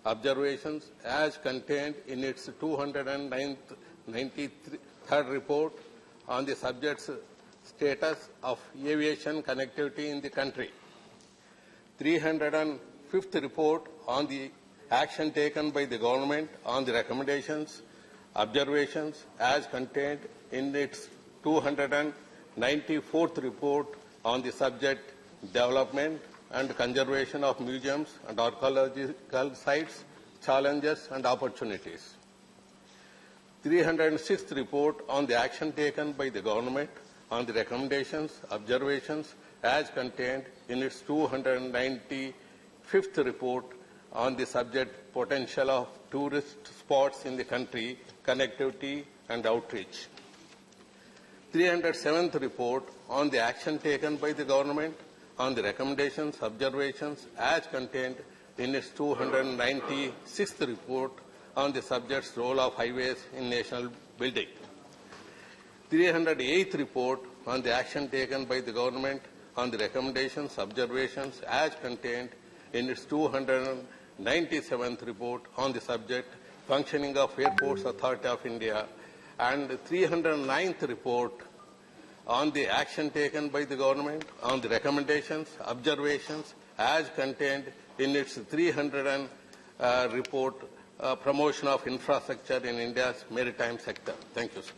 observations as contained in its 293rd report on the subject's status of aviation connectivity in the country. 305th report on the action taken by the government on the recommendations, observations as contained in its 294th report on the subject development and conservation of museums and archaeological sites, challenges and opportunities. 306th report on the action taken by the government on the recommendations, observations as contained in its 295th report on the subject potential of tourist spots in the country, connectivity and outreach. 307th report on the action taken by the government on the recommendations, observations as contained in its 296th report on the subject's role of highways in national building. 308th report on the action taken by the government on the recommendations, observations as contained in its 297th report on the subject functioning of Airports Authority of India, and 309th report on the action taken by the government on the recommendations, observations as contained in its 300th report promotion of infrastructure in India's maritime sector. Thank you, sir.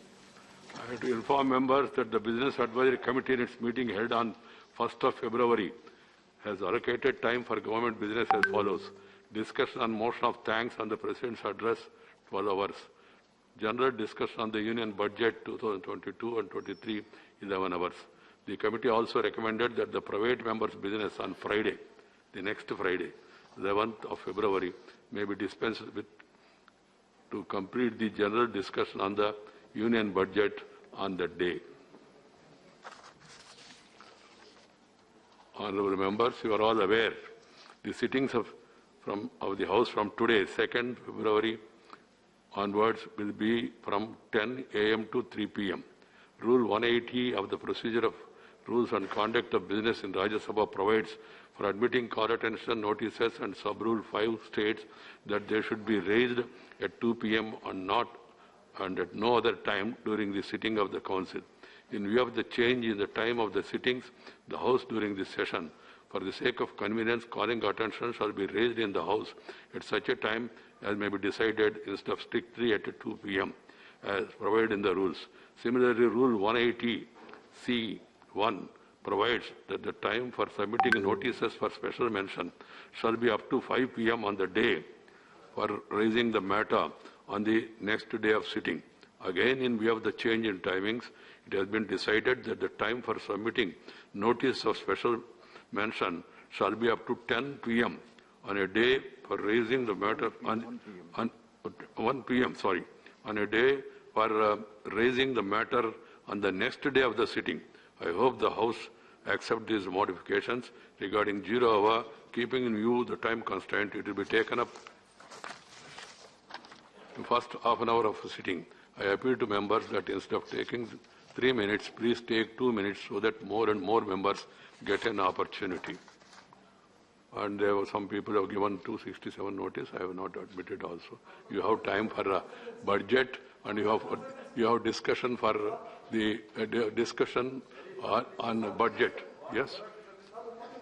I have to inform members that the Business Advisory Committee in its meeting held on 1st of February has allocated time for government business as follows. Discussion on motion of thanks on the President's address, 12 hours. General discussion on the Union Budget 2022 and 23, 11 hours. The committee also recommended that the private members' business on Friday, the next Friday, 11th of February, may be dispensed with to complete the general discussion on the Union Budget on that day. Honourable members, you are all aware the sittings of the House from today, 2nd February, onwards will be from 10 a.m. to 3 p.m. Rule 180 of the Procedure of Rules and Conduct of Business in Rajya Sabha provides for admitting call attention notices, and Sub-Rule 5 states that they should be raised at 2 p.m. and at no other time during the sitting of the Council. In view of the change in the time of the sittings, the House during this session, for the sake of convenience, calling attention shall be raised in the House at such a time as may be decided instead of strictly at 2 p.m. as provided in the rules. Similarly, Rule 180C(1) provides that the time for submitting notices for special mention shall be up to 5 p.m. on the day for raising the matter on the next day of sitting. Again, in view of the change in timings, it has been decided that the time for submitting notice of special mention shall be up to 10 p.m. on a day for raising the matter on 1 p.m. on a day for raising the matter on the next day of the sitting. I hope the House accept these modifications regarding 0 hour, keeping in view the time constraint. It will be taken up the first half an hour of the sitting. I appeal to members that instead of taking 3 minutes, please take 2 minutes so that more and more members get an opportunity. And there were some people who have given 267 notice. I have not admitted also. You have time for a budget, and you have discussion for the discussion on budget. Yes.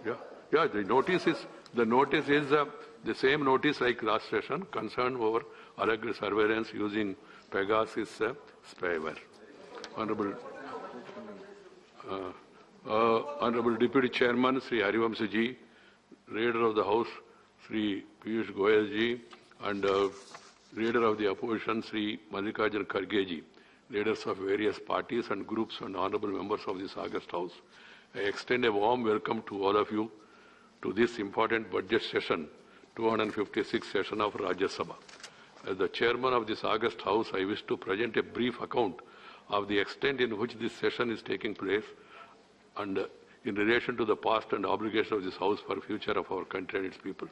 Yeah. The notice is the same notice like last session, concern over alleged surveillance using Pegasus spyware. Honorable Deputy Chairman Sri Harivamsaji, Leader of the House Sri Piyush Goyal ji, and Leader of the Opposition Sri Mallikarjun Kharge ji, leaders of various parties and groups, and honorable members of this August House. I extend a warm welcome to all of you to this important budget session, 256th session of Rajya Sabha. As the chairman of this August House, I wish to present a brief account of the extent in which this session is taking place and in relation to the past and obligation of this House for the future of our country and its people.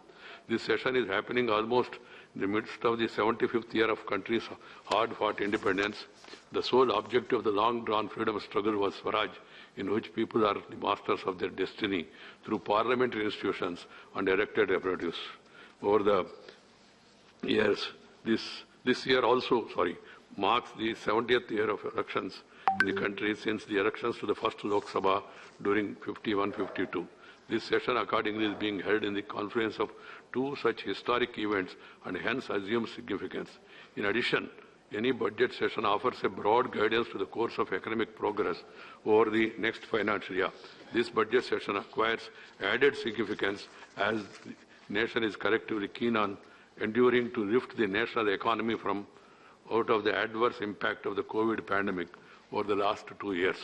This session is happening almost in the midst of the 75th year of country's hard-fought independence. The sole objective of the long-drawn freedom struggle was Swaraj, in which people are the masters of their destiny through parliamentary institutions and elected representatives. Over the years. This year also, marks the 70th year of elections in the country since the elections to the first Lok Sabha during 51-52. This session accordingly is being held in the confluence of two such historic events and hence assumes significance. In addition, any budget session offers a broad guidance to the course of economic progress over the next financial year. This budget session acquires added significance as the nation is collectively keen on enduring to lift the national economy from out of the adverse impact of the COVID pandemic over the last 2 years.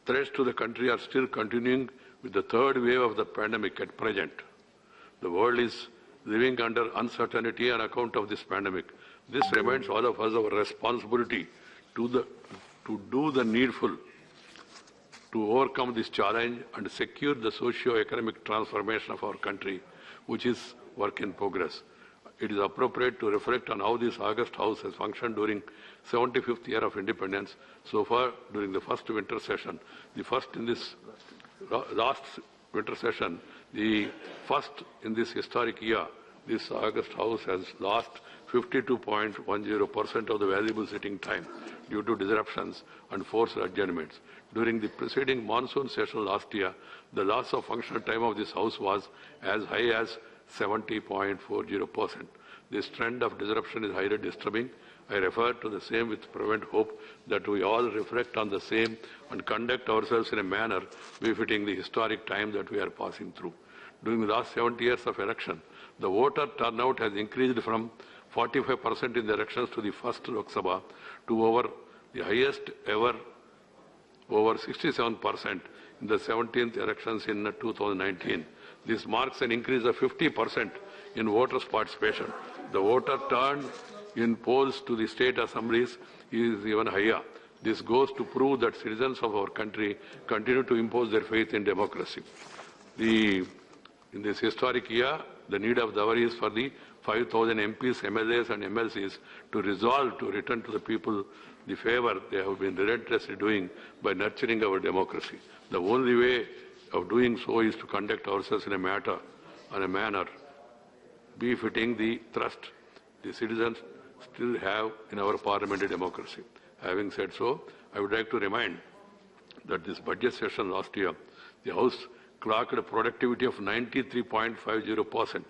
Threats to the country are still continuing with the third wave of the pandemic at present. The world is living under uncertainty on account of this pandemic. This reminds all of us our responsibility to do the needful to overcome this challenge and secure the socio-economic transformation of our country, which is work in progress. It is appropriate to reflect on how this August House has functioned during 75th year of independence. So far, during the first winter session, last winter session, the first in this historic year, this August House has lost 52.10% of the valuable sitting time due to disruptions and forced adjournments. During the preceding monsoon session last year, the loss of functional time of this House was as high as 70.40%. This trend of disruption is highly disturbing. I refer to the same with fervent hope that we all reflect on the same and conduct ourselves in a manner befitting the historic time that we are passing through. During the last 70 years of election, the voter turnout has increased from 45% in the elections to the first Lok Sabha to over the highest ever, over 67% in the 17th elections in 2019. This marks an increase of 50% in voters' participation. The voter turn in polls to the state assemblies is even higher. This goes to prove that citizens of our country continue to impose their faith in democracy. In this historic year, the need of the hour is for the 5,000 MPs, MLAs and MLCs to resolve to return to the people the favor they have been relentlessly doing by nurturing our democracy. The only way of doing so is to conduct ourselves in a manner befitting the trust the citizens still have in our parliamentary democracy. Having said so, I would like to remind that this budget session last year, the House clocked a productivity of 93.50%.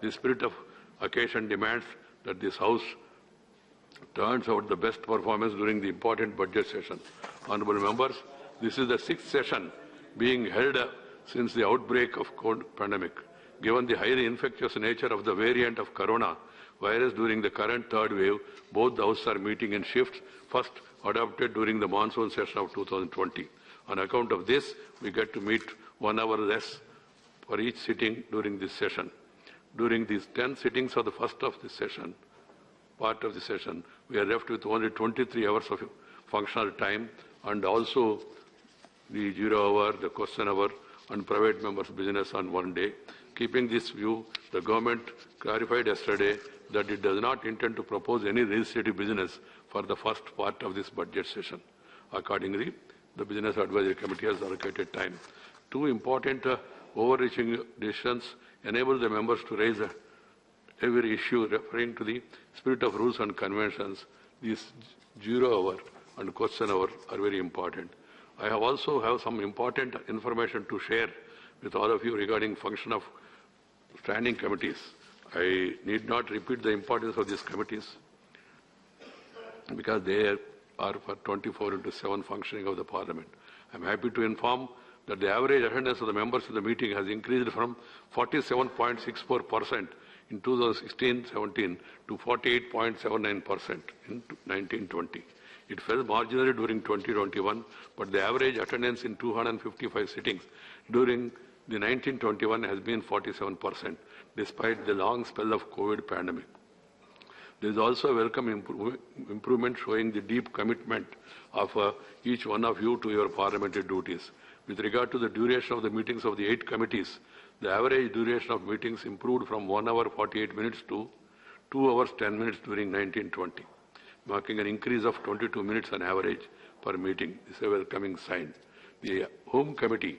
The spirit of occasion demands that this House turns out the best performance during the important budget session. Honourable members, this is the 6th session being held since the outbreak of COVID pandemic. Given the highly infectious nature of the variant of corona virus during the current third wave, both the houses are meeting in shifts, first adopted during the monsoon session of 2020. On account of this, we get to meet 1 hour less for each sitting during this session. During these 10 sittings of the first of this session, part of the session, we are left with only 23 hours of functional time and also the 0 hour, the question hour and private members' business on one day. Keeping this view, the government clarified yesterday that it does not intend to propose any legislative business for the first part of this budget session. Accordingly, the Business Advisory Committee has allocated time. Two important overreaching decisions enable the members to raise every issue referring to the spirit of rules and conventions. These 0 hour and question hour are very important. I also have some important information to share with all of you regarding function of standing committees. I need not repeat the importance of these committees because they are for 24/7 functioning of the Parliament. I am happy to inform that the average attendance of the members of the meeting has increased from 47.64% in 2016-17 to 48.79% in 1920. It fell marginally during 2021, but the average attendance in 255 sittings during the 1921 has been 47%, despite the long spell of COVID pandemic. There is also a welcome improvement showing the deep commitment of each one of you to your parliamentary duties. With regard to the duration of the meetings of the 8 committees, the average duration of meetings improved from 1 hour 48 minutes to 2 hours 10 minutes during 1920, marking an increase of 22 minutes on average per meeting. This is a welcoming sign. The Home Committee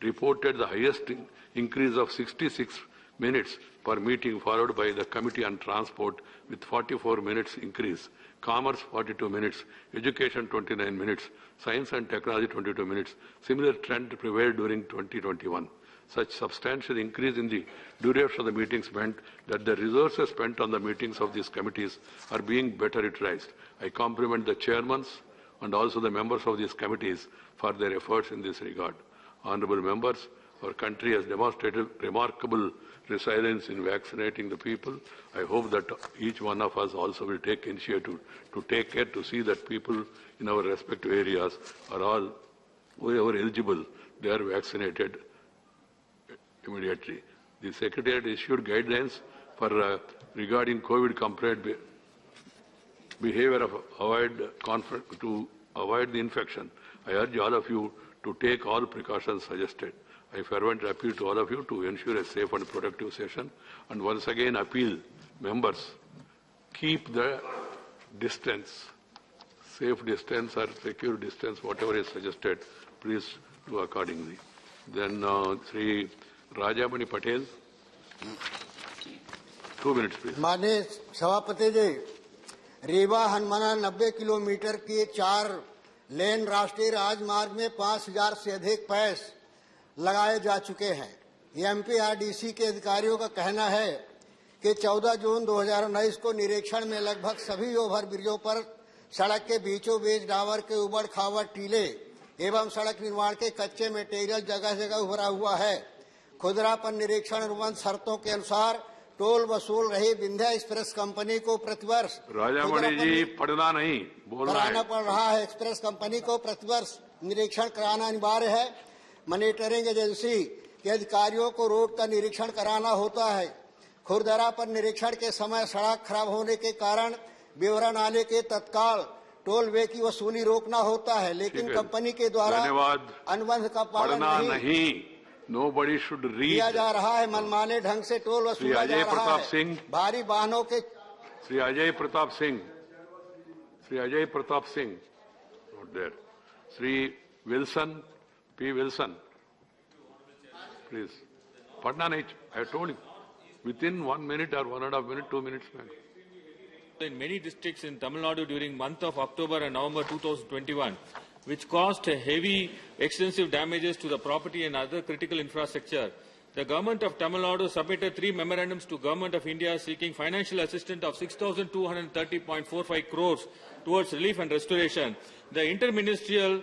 reported the highest increase of 66 minutes per meeting, followed by the Committee on Transport with 44 minutes increase, Commerce 42 minutes, Education 29 minutes, Science and Technology 22 minutes. Similar trend prevailed during 2021. Such substantial increase in the duration of the meetings meant that the resources spent on the meetings of these committees are being better utilized. I compliment the chairmen and also the members of these committees for their efforts in this regard. Honourable members, our country has demonstrated remarkable resilience in vaccinating the people. I hope that each one of us also will take initiative to take care to see that people in our respective areas are all, whoever eligible, they are vaccinated immediately. The Secretariat issued guidelines for regarding COVID compliant behavior of to avoid the infection. I urge all of you to take all precautions suggested. I fervently appeal to all of you to ensure a safe and productive session, and once again appeal members, keep the distance, safe distance or secure distance, whatever is suggested, please do accordingly. Then Sri Rajamani Patel, 2 minutes please. माननीय सभापति जी, रीवा हनुमाना 90 kilometre की 4 लेन राष्ट्रीय राजमार्ग में 5000 से अधिक पैस लगाए जा चुके हैं। एमपीआरडीसी के अधिकारियों का कहना है कि 14 जून 2019 को निरीक्षण में लगभग सभी ओवरब्रिजों पर सड़क के बीचों बीच डावर के उबड़ खाबड़ टीले एवं सड़क निर्माण के कच्चे मटेरियल जगह जगह उभरा हुआ है। खुदरा पर निरीक्षण अनुबंध शर्तों के अनुसार टोल वसूल रही विंध्या एक्सप्रेस कंपनी को प्रतिवर्ष कराना पड़ रहा है। एक्सप्रेस कंपनी को प्रतिवर्ष निरीक्षण कराना अनिवार्य है। मॉनिटरिंग एजेंसी के अधिकारियों को रोड का निरीक्षण कराना होता है। खुरदरा पर निरीक्षण के समय सड़क खराब होने के कारण ब्यौरा नाले के तत्काल टोल वे की वसूली रोकना होता है, लेकिन कंपनी के द्वारा अनुबंध का पालन नहीं Nobody should read. किया जा रहा है। मनमाने ढंग से टोल वसूला जा रहा है। भारी वाहनों के Sri Ajay Pratap Singh, not there. Sri Wilson, P. Wilson, please. Padna nahi, I told you, within 1 minute or 1.5 minutes, 2 minutes. In many districts in Tamil Nadu during month of October and November 2021, which caused heavy, extensive damages to the property and other critical infrastructure. The government of Tamil Nadu submitted 3 memorandums to Government of India seeking financial assistance of 6,230.45 crores towards relief and restoration. The interministerial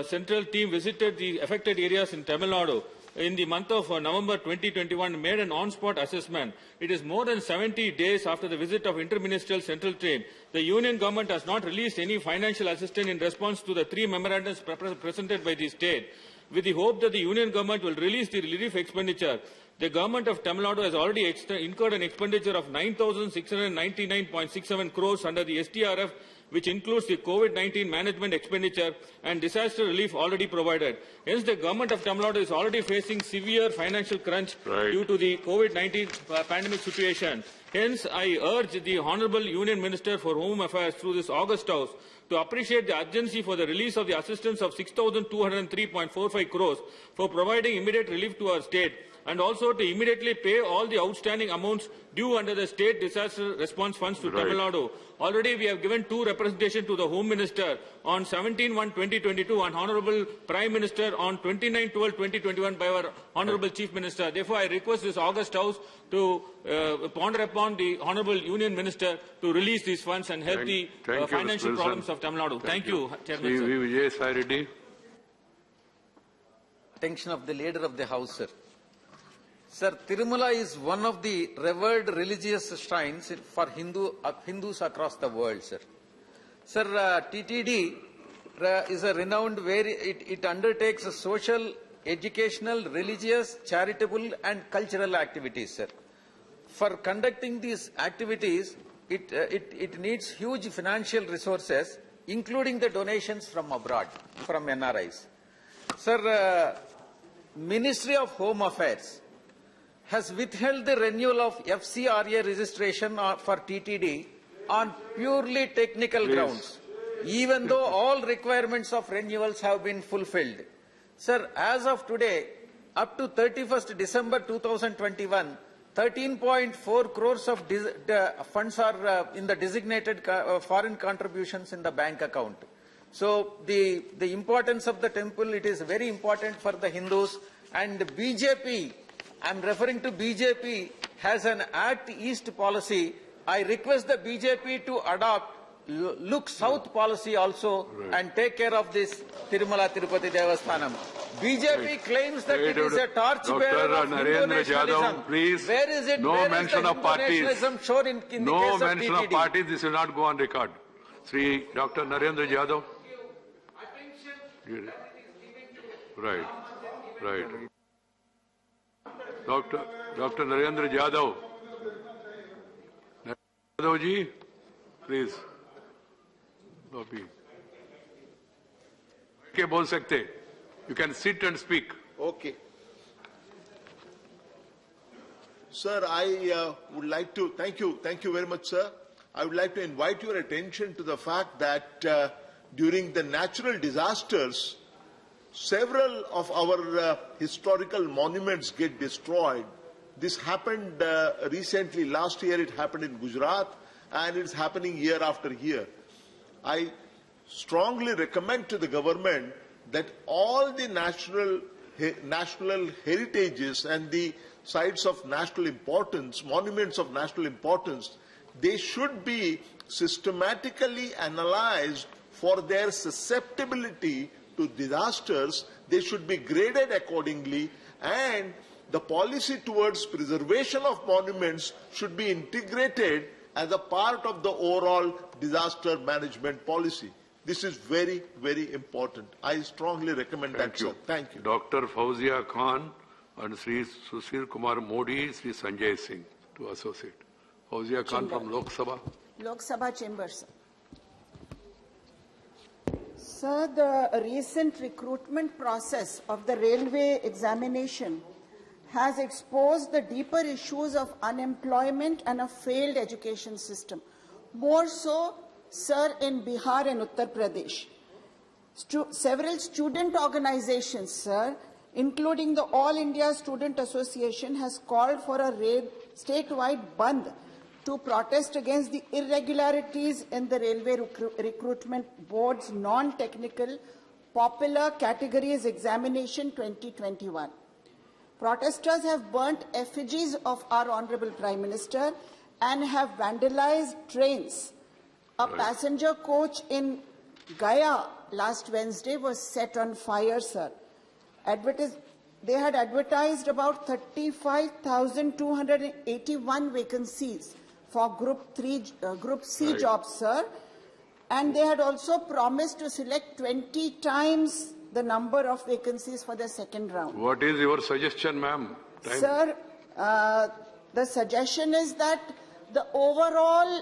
central team visited the affected areas in Tamil Nadu in the month of November 2021, made an on-spot assessment. It is more than 70 days after the visit of interministerial central team. The union government has not released any financial assistance in response to the 3 memorandums presented by the state. With the hope that the union government will release the relief expenditure, the government of Tamil Nadu has already incurred an expenditure of 9,699.67 crores under the STRF, which includes the COVID-19 management expenditure and disaster relief already provided. Hence, the government of Tamil Nadu is already facing severe financial crunch due to the COVID-19 pandemic situation. Hence, I urge the Honourable Union Minister for Home Affairs through this August House to appreciate the urgency for the release of the assistance of 6,203.45 crores for providing immediate relief to our state, and also to immediately pay all the outstanding amounts due under the state disaster response funds to Tamil Nadu. Already we have given 2 representations to the Home Minister on 17/1/2022 and Honourable Prime Minister on 29/12/2021 by our Honourable Chief Minister. Therefore, I request this August House to ponder upon the Honourable Union Minister to release these funds and help the financial problems of Tamil Nadu. Thank you, Chairman. Sir. Attention of the Leader of the House, sir. Sir, Tirumala is one of the revered religious shrines for Hindus across the world, sir. Sir, TTD is a renowned where it undertakes a social, educational, religious, charitable and cultural activities, sir. For conducting these activities, it needs huge financial resources, including the donations from abroad, from NRIs. Sir, Ministry of Home Affairs has withheld the renewal of FCRA registration for TTD on purely technical grounds, even though all requirements of renewals have been fulfilled. Sir, as of today, up to 31st December 2021, 13.4 crores of funds are in the designated foreign contributions in the bank account. So the importance of the temple, it is very important for the Hindus. And BJP, I'm referring to BJP, has an Act East policy. I request the BJP to adopt look south policy also and take care of this Tirumala Tirupati Devasthanam. BJP claims that it is a torchbearer of Hindu nationalism. Please. Where is it? No Where mention is the of Hindu parties. nationalism shown in the No case of mention of TTD? parties. This will not go on record. Sri Dr. Narendra Yadav. Right. Right. Dr. Narendra Yadav. Yadav ji, please. Lobby. क्या बोल सकते? You can sit and speak. Okay. Sir, I would like to thank you very much, sir. I would like to invite your attention to the fact that during the natural disasters, several of our historical monuments get destroyed. This happened recently. Last year it happened in Gujarat, and it's happening year after year. I strongly recommend to the government that all the national heritages and the sites of national importance, monuments of national importance, they should be systematically analyzed for their susceptibility to disasters. They should be graded accordingly, and the policy towards preservation of monuments should be integrated as a part of the overall disaster management policy. This is very, very important. I strongly recommend that, sir. Thank you. Dr. Fauzia Khan and Sri Sushil Kumar Modi, Sri Sanjay Singh to associate. Fauzia Khan from Lok Sabha. Lok Sabha chambers. Sir, the recent recruitment process of the railway examination has exposed the deeper issues of unemployment and a failed education system. More so, sir, in Bihar and Uttar Pradesh. Several student organizations, sir, including the All India Student Association, has called for a statewide bandh to protest against the irregularities in the Railway Recruitment Board's non-technical popular categories examination 2021. Protesters have burnt effigies of our Honorable Prime Minister and have vandalized trains. A passenger coach in Gaya last Wednesday was set on fire, sir. They had advertised about 35,281 vacancies for Group C jobs, sir. And they had also promised to select 20 times the number of vacancies for the second round. What is your suggestion, ma'am? Sir, the suggestion is that the overall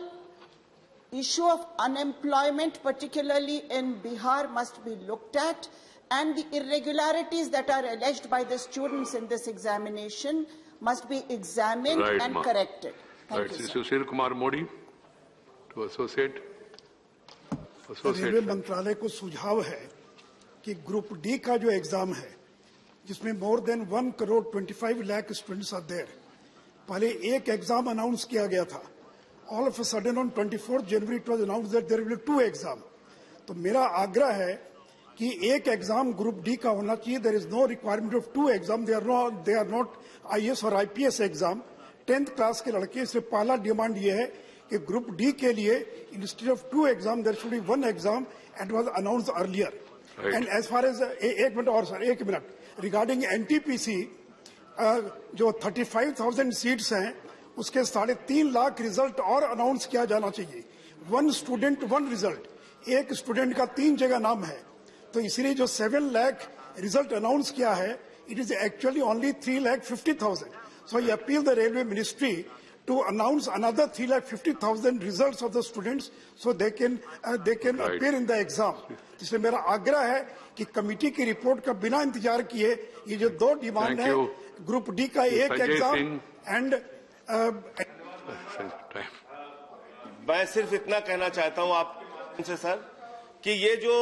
issue of unemployment, particularly in Bihar, must be looked at, and the irregularities that are alleged by the students in this examination must be examined and corrected. Thank you, sir. Sushil Kumar Modi to associate. Railway मंत्रालय को सुझाव है कि group D का जो exam है, जिसमें more than 1,25,00,000 students are there, पहले एक एग्जाम अनाउंस किया गया था. All of a sudden on 24th January it was announced that there will be 2 exams. तो मेरा आग्रह है कि एक एग्जाम ग्रुप डी का होना चाहिए. There is no requirement of 2 exams. They are not IAS or IPS exam. 10th class के लड़के, इसलिए पहला डिमांड ये है कि ग्रुप डी के लिए instead of 2 exams there should be 1 exam, and was announced earlier. Right. And as far as एक मिनट regarding NTPC, जो 35,000 सीट्स हैं, उसके 3.5 लाख रिजल्ट और अनाउंस किया जाना चाहिए. 1 स्टूडेंट 1 रिजल्ट, एक स्टूडेंट का 3 जगह नाम है, तो इसलिए जो 7 लाख रिजल्ट अनाउंस किया है, it is actually only 3,50,000. So I appeal the railway ministry to announce another 3,50,000 results of the students so they can appear in the exam. इसलिए मेरा आग्रह है कि कमेटी की रिपोर्ट का बिना इंतजार किए ये जो 2 डिमांड है, ग्रुप डी का एक एग्जाम एंड मैं सिर्फ इतना कहना चाहता हूं आपसे सर कि ये जो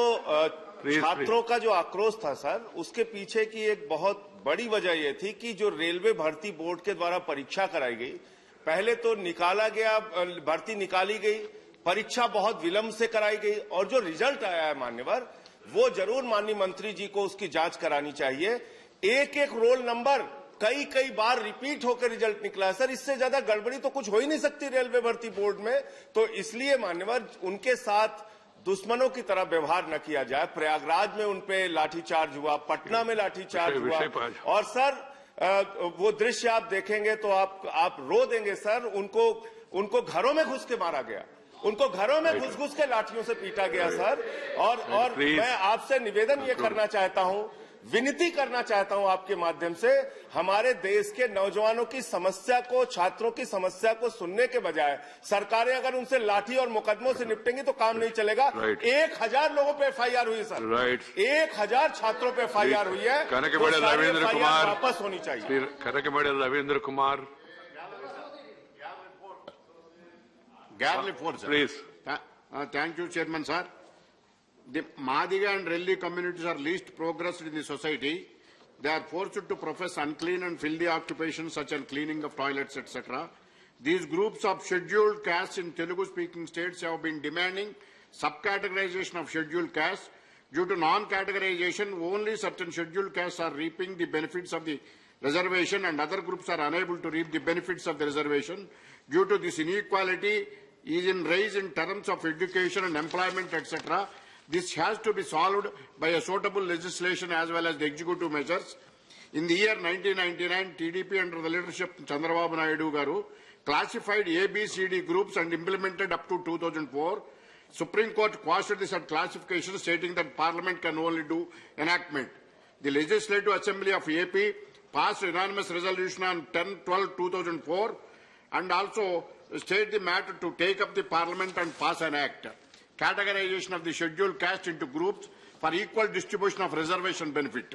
छात्रों का जो आक्रोश था सर, उसके पीछे की एक बहुत बड़ी वजह यह थी कि जो रेलवे भर्ती बोर्ड के द्वारा परीक्षा कराई गई, पहले तो निकाला गया, भर्ती निकाली गई, परीक्षा बहुत विलंब से कराई गई और जो रिजल्ट आया है मान्यवर, वो जरूर माननीय मंत्री जी को उसकी जांच करानी चाहिए। एक एक रोल नंबर कई बार रिपीट होकर रिजल्ट निकला है सर। इससे ज्यादा गड़बड़ी तो कुछ हो ही नहीं सकती रेलवे भर्ती बोर्ड में। तो इसलिए मान्यवर उनके साथ दुश्मनों की तरह व्यवहार न किया जाए। प्रयागराज में उनपे लाठीचार्ज हुआ, पटना में लाठीचार्ज हुआ और सर वो दृश्य आप देखेंगे तो आप रो देंगे सर। उनको घरों में घुस के मारा गया, उनको घरों में घुस के लाठियों से पीटा गया सर। और मैं आपसे निवेदन ये करना चाहता हूं, विनती करना चाहता हूं आपके माध्यम से, हमारे देश के नौजवानों की समस्या को, छात्रों की समस्या को सुनने के बजाय सरकारें अगर उनसे लाठी और मुकदमों से निपटेंगी तो काम नहीं चलेगा। 1000 लोगों पे एफआईआर हुई सर, 1000 छात्रों पे एफआईआर हुई है। रविंद्र कुमार वापस होनी चाहिए। Ravindra Kumar please. Thank you, Chairman, sir. The Madiga and Relli communities are least progressed in the society. They are forced to profess unclean and filthy occupations such as cleaning of toilets, etc. These groups of scheduled castes in Telugu-speaking states have been demanding subcategorization of scheduled castes. Due to non-categorization, only certain scheduled castes are reaping the benefits of the reservation and other groups are unable to reap the benefits of the reservation. Due to this inequality is in rise in terms of education and employment, etc. This has to be solved by a suitable legislation as well as the executive measures. In the year 1999, TDP under the leadership of Chandrababu Naidu Garu classified A, B, C, D groups and implemented up to 2004. Supreme Court quashed this classification, stating that Parliament can only do enactment. The Legislative Assembly of AP passed unanimous resolution on 10/12/2004 and also state the matter to take up the Parliament and pass an act. Categorization of the scheduled caste into groups for equal distribution of reservation benefit.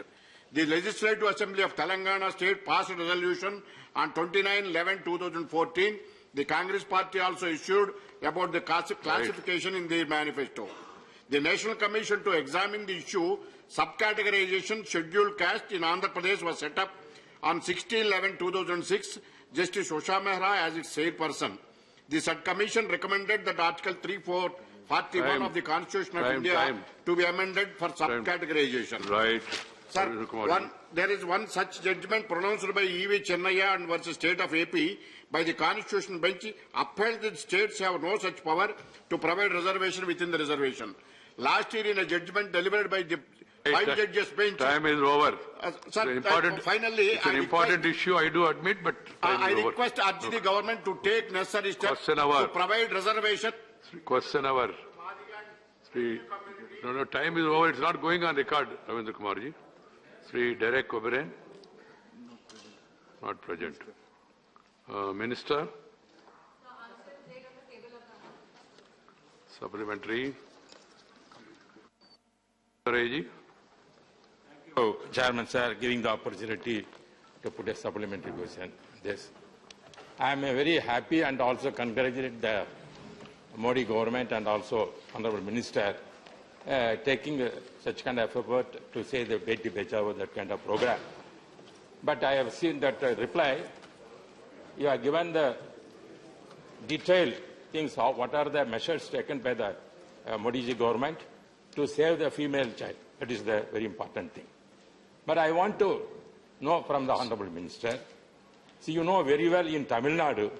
The Legislative Assembly of Telangana State passed a resolution on 29/11/2014. The Congress Party also issued about the classification in their manifesto. The National Commission to examine the issue subcategorization scheduled caste in Andhra Pradesh was set up on 16/11/2006. Justice Usha Mehra as its chairperson. The subcommission recommended that Article 3441 of the Constitution of India to be amended for subcategorization. Right. Sir, there is one such judgment pronounced by E.V. Chennaiah and versus State of AP by the Constitutional Bench upheld that states have no such power to provide reservation within the reservation. Last year in a judgment delivered by the 5 judges bench. Time is over. Sir, finally, it's an important issue, I do admit, but I request urge the government to take necessary steps to provide reservation. Question hour. No, time is over. It's not going on record, Ravindra Kumarji. Sri Derek Oberyn, not present. Minister. Supplementary. Thank you, Chairman, sir, giving the opportunity to put a supplementary question. Yes. I am very happy and also congratulate the Modi government and also Honorable Minister taking such kind of effort to say the Beti Bachao, that kind of program. But I have seen that reply. You have given the detailed things of what are the measures taken by the Modi ji government to save the female child. That is the very important thing. But I want to know from the Honorable Minister, see, you know very well in Tamil Nadu,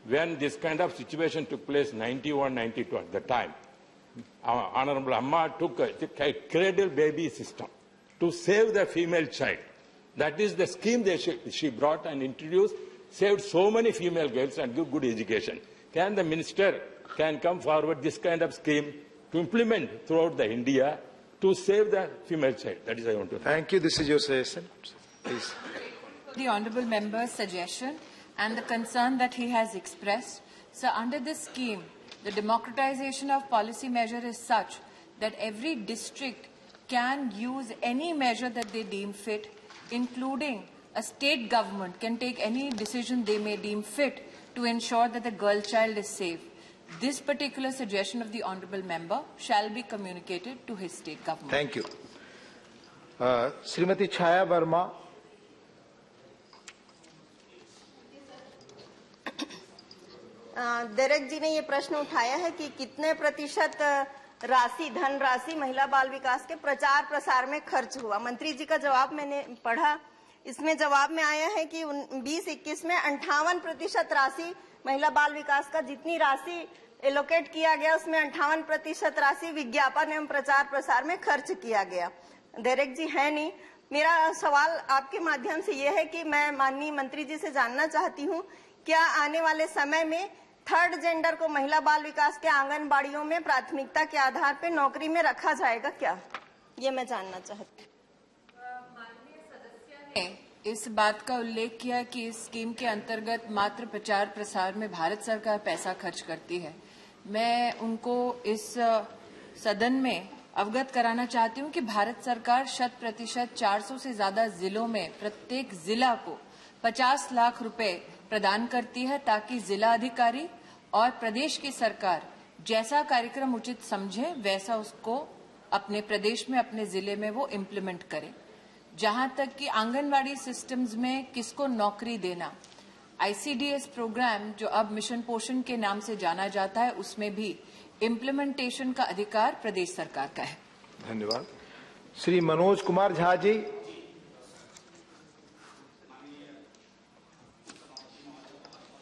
when this kind of situation took place, 91, 92 at the time, Honorable Amma took a cradle baby system to save the female child. That is the scheme that she brought and introduced, saved so many female girls and give good education. Can the minister come forward this kind of scheme to implement throughout the India to save the female child? That is I want to know. Thank you. This is your suggestion. Please. The honourable member's suggestion and the concern that he has expressed. So under this scheme, the democratization of policy measure is such that every district can use any measure that they deem fit, including a state government can take any decision they may deem fit to ensure that the girl child is safe. This particular suggestion of the honourable member shall be communicated to his state government. Thank you. Srimati Chaya Verma, Derek ji ने ये प्रश्न उठाया है कि कितने प्रतिशत धन राशि महिला बाल विकास के प्रचार प्रसार में खर्च हुआ। मंत्री जी का जवाब मैंने पढ़ा, इसमें जवाब में आया है कि 20-21 में 58% राशि महिला बाल विकास का जितनी राशि एलोकेट किया गया उसमें 58% राशि विज्ञापन एवं प्रचार प्रसार में खर्च किया गया। डेरेक जी है नहीं। मेरा सवाल आपके माध्यम से यह है कि मैं माननीय मंत्री जी से जानना चाहती हूँ, क्या आने वाले समय में थर्ड जेंडर को महिला बाल विकास के आंगनबाड़ियों में प्राथमिकता के आधार पर नौकरी में रखा जाएगा क्या? ये मैं जानना चाहती हूँ। इस बात का उल्लेख किया कि इस स्कीम के अंतर्गत मात्र प्रचार प्रसार में भारत सरकार पैसा खर्च करती है। मैं उनको इस सदन में अवगत कराना चाहती हूं कि भारत सरकार 100% 400 से ज्यादा जिलों में प्रत्येक जिला को 50 लाख रुपए प्रदान करती है ताकि जिला अधिकारी और प्रदेश की सरकार जैसा कार्यक्रम उचित समझे वैसा उसको अपने प्रदेश में अपने जिले में वो इम्प्लीमेंट करे। जहां तक कि आंगनवाड़ी सिस्टम्स में किसको नौकरी देना, ICDS प्रोग्राम जो अब मिशन पोषण के नाम से जाना जाता है उसमें भी इम्प्लीमेंटेशन का अधिकार प्रदेश सरकार का है। धन्यवाद। श्री मनोज कुमार झा जी।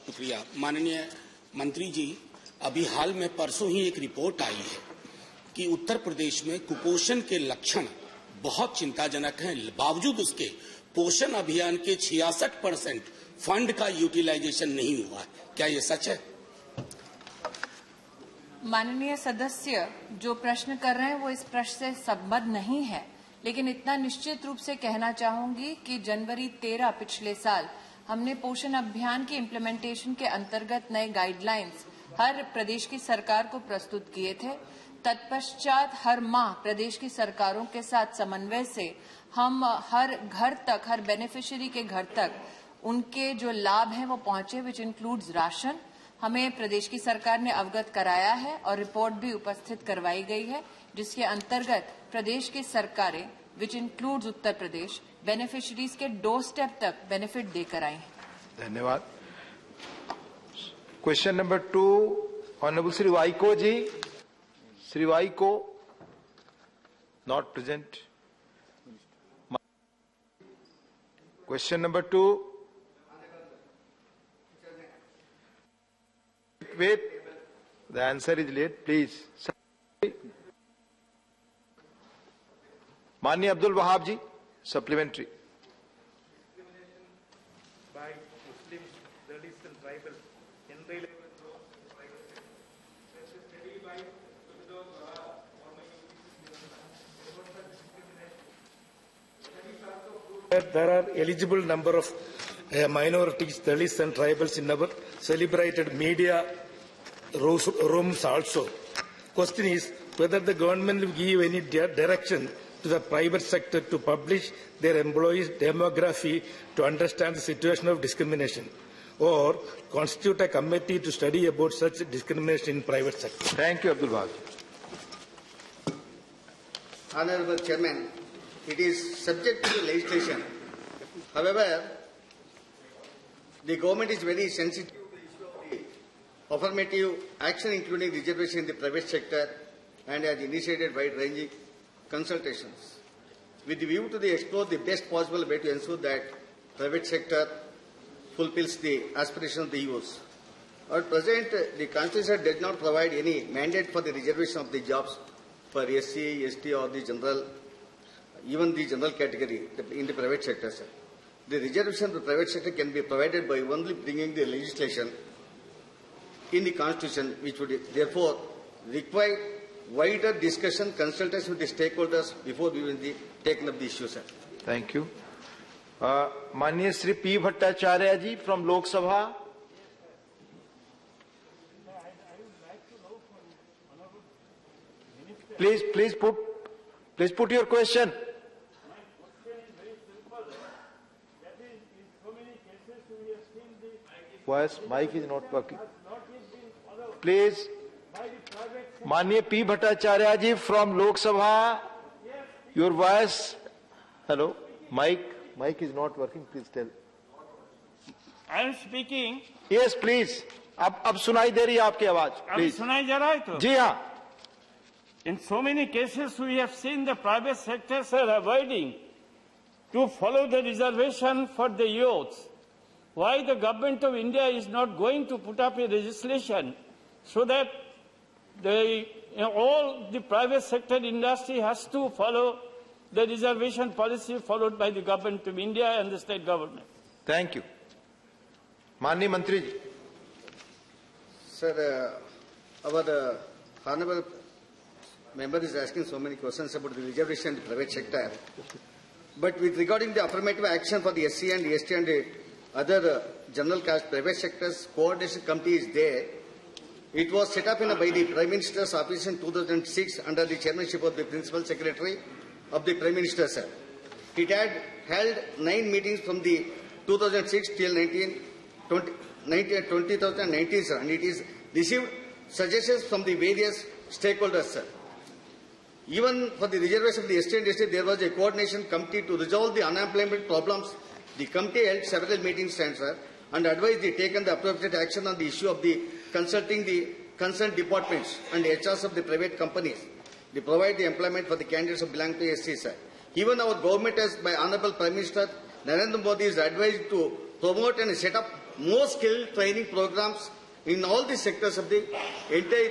शुक्रिया। माननीय मंत्री जी, अभी हाल में परसों ही एक रिपोर्ट आई है कि उत्तर प्रदेश में कुपोषण के लक्षण बहुत चिंताजनक हैं। बावजूद उसके पोषण अभियान के 66% फंड का यूटिलाइजेशन नहीं हुआ है। क्या ये सच है? माननीय सदस्य जो प्रश्न कर रहे हैं वो इस प्रश्न से संबद्ध नहीं है, लेकिन इतना निश्चित रूप से कहना चाहूंगी कि जनवरी 13 पिछले साल हमने पोषण अभियान की इम्प्लीमेंटेशन के अंतर्गत नए गाइडलाइंस हर प्रदेश की सरकार को प्रस्तुत किए थे। तत्पश्चात हर माह प्रदेश की सरकारों के साथ समन्वय से हम हर घर तक, हर बेनिफिशियरी के घर तक उनके जो लाभ हैं वो पहुंचे, विच इंक्लूड्स राशन। हमें प्रदेश की सरकार ने अवगत कराया है और रिपोर्ट भी उपस्थित करवाई गई है, जिसके अंतर्गत प्रदेश की सरकारें which includes Uttar Pradesh beneficiaries के डोर स्टेप तक बेनिफिट देकर आई हैं। धन्यवाद। Question number 2, honourable Shri Vaiko ji. Shri Vaiko not present. Question number 2, wait, the answer is late, please. माननीय Abdul Wahab ji, supplementary. There are eligible number of minorities, Dalits and tribals in our celebrated media rooms also. Question is whether the government will give any direction to the private sector to publish their employees' demography to understand the situation of discrimination, or constitute a committee to study about such discrimination in private sector. Thank you, Abdul Wahab. Honorable Chairman, it is subject to the legislation. However, the government is very sensitive to the issue of the affirmative action, including reservation in the private sector, and has initiated wide-ranging consultations with the view to explore the best possible way to ensure that private sector fulfills the aspirations of the youth. At present, the Constitution does not provide any mandate for the reservation of the jobs for SC, ST, or the general, even the general category in the private sector. Sir. The reservation of the private sector can be provided by only bringing the legislation in the Constitution, which would therefore require wider discussion, consultation with the stakeholders before we will be taking up the issue, sir. Thank you. माननीय Shri P. Bhattacharya ji from Lok Sabha. Please put your question. Voice mic is not working. Please, माननीय P. Bhattacharya ji from Lok Sabha, your voice. Hello, mic is not working. Please tell. I am speaking. Yes, please. अब सुनाई दे रही है आपकी आवाज? अभी सुनाई जा रहा है तो? जी हाँ. In so many cases, we have seen the private sectors are avoiding to follow the reservation for the youths. Why the government of India is not going to put up a legislation so that all the private sector industry has to follow the reservation policy followed by the government of India and the state government? Thank you. माननीय मंत्री जी. Sir, our honorable member is asking so many questions about the reservation in the private sector. But with regarding the affirmative action for the SC and ST and other general caste private sectors, coordination committee is there. It was set up by the Prime Minister's office in 2006 under the chairmanship of the Principal Secretary of the Prime Minister, sir. It had held 9 meetings from the 2006 till 2019, sir, and it is received suggestions from the various stakeholders, sir. Even for the reservation of the ST and ST, there was a coordination committee to resolve the unemployment problems. The committee held several meetings, sir, and advised the taken the appropriate action on the issue of the consulting the concerned departments and HRs of the private companies. They provide the employment for the candidates who belong to SC, sir. Even our government has, by Honorable Prime Minister Narendra Modi, is advised to promote and set up more skill training programs in all the sectors of the entire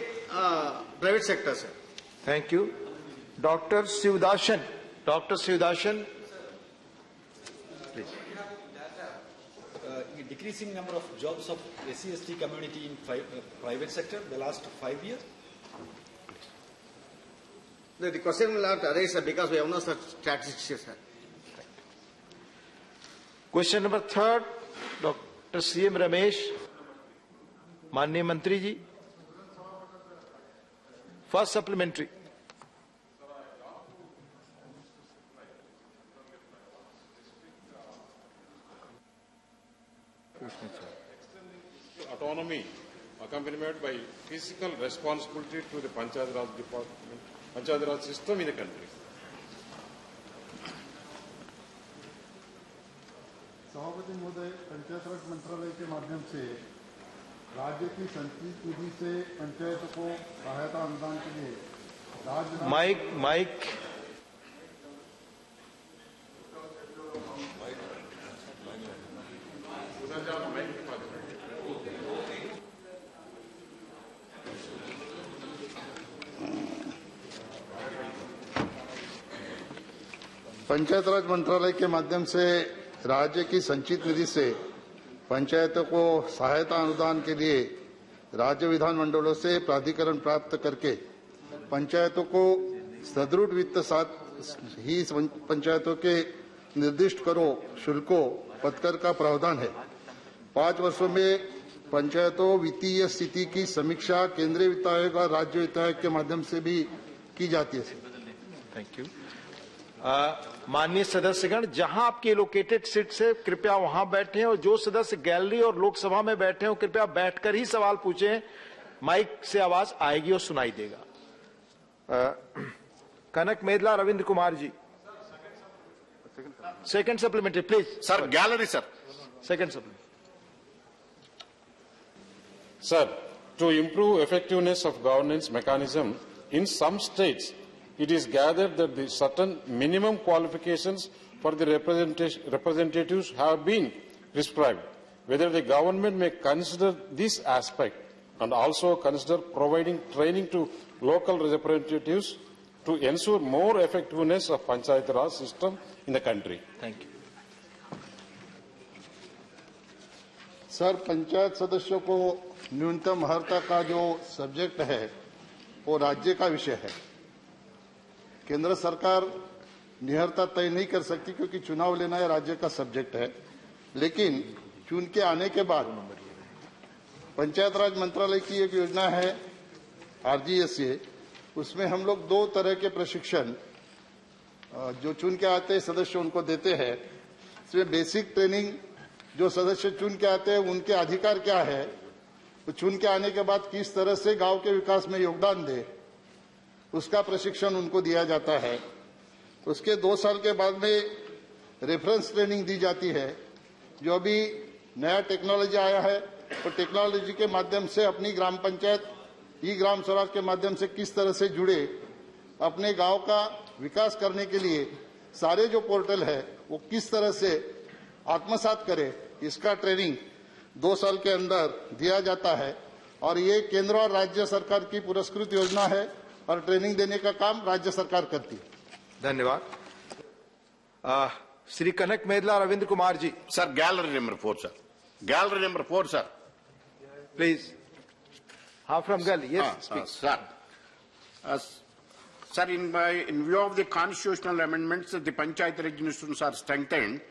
private sector, sir. Thank you. Dr. Sivdasan. Dr. Sivdasan. Please. Decreasing number of jobs of SC/ST community in private sector the last 5 years? The question will not arise, sir, because we have no such statistics, sir. Question number 3, Dr. C.M. Ramesh. माननीय मंत्री जी. First supplementary. Autonomy accompanied by physical responsibility to the Panchayat Raj department, Panchayat Raj system in the country. सभापति महोदय, पंचायत राज मंत्रालय के माध्यम से राज्य की संचित निधि से पंचायतों को सहायता अनुदान के लिए माइक पंचायत राज मंत्रालय के माध्यम से राज्य की संचित निधि से पंचायतों को सहायता अनुदान के लिए राज्य विधानमंडलों से प्राधिकरण प्राप्त करके पंचायतों को सुदृढ़ वित्त साथ ही पंचायतों के निर्दिष्ट करो शुल्कों पदकर का प्रावधान है। 5 वर्षों में पंचायतों वित्तीय स्थिति की समीक्षा केंद्रीय वित्त आयोग और राज्य वित्त आयोग के माध्यम से भी की जाती है। Thank you. माननीय सदस्यगण, जहां आपकी एलोकेटेड सीट से कृपया वहां बैठें और जो सदस्य गैलरी और लोकसभा में बैठे हो कृपया बैठकर ही सवाल पूछें। माइक से आवाज आएगी और सुनाई देगा। Kanaka Medala Ravindra Kumar ji, second supplementary please. Sir gallery sir, second supplementary. Sir, to improve effectiveness of governance mechanism in some states, it is gathered that the certain minimum qualifications for the representatives have been prescribed. Whether the government may consider this aspect and also consider providing training to local representatives to ensure more effectiveness of Panchayat Raj system in the country. Thank you. Sir, panchayat सदस्यों को न्यूनतम अर्हता का जो subject है वो राज्य का विषय है। केंद्र सरकार निहरता तय नहीं कर सकती क्योंकि चुनाव लेना है राज्य का सब्जेक्ट है, लेकिन चुन के आने के बाद पंचायत राज मंत्रालय की एक योजना है RGSA, उसमें हम लोग 2 तरह के प्रशिक्षण जो चुन के आते हैं सदस्य उनको देते हैं। इसमें बेसिक ट्रेनिंग, जो सदस्य चुन के आते हैं उनके अधिकार क्या है, तो चुन के आने के बाद किस तरह से गांव के विकास में योगदान दे, उसका प्रशिक्षण उनको दिया जाता है। उसके 2 साल के बाद में रेफरेंस ट्रेनिंग दी जाती है। जो अभी नया टेक्नोलॉजी आया है वो टेक्नोलॉजी के माध्यम से अपनी ग्राम पंचायत ई ग्राम स्वराज के माध्यम से किस तरह से जुड़े, अपने गांव का विकास करने के लिए सारे जो पोर्टल है वो किस तरह से आत्मसात करे, इसका ट्रेनिंग 2 साल के अंदर दिया जाता है। और ये केंद्र और राज्य सरकार की पुरस्कृत योजना है और ट्रेनिंग देने का काम राज्य सरकार करती है। धन्यवाद। Shri Kanaka Medala Ravindra Kumar ji. Sir, gallery number 4 sir, gallery number 4 sir, please. हाँ, from gallery, yes sir. Sir, in view of the constitutional amendments, the Panchayat Raj institutions are strengthened,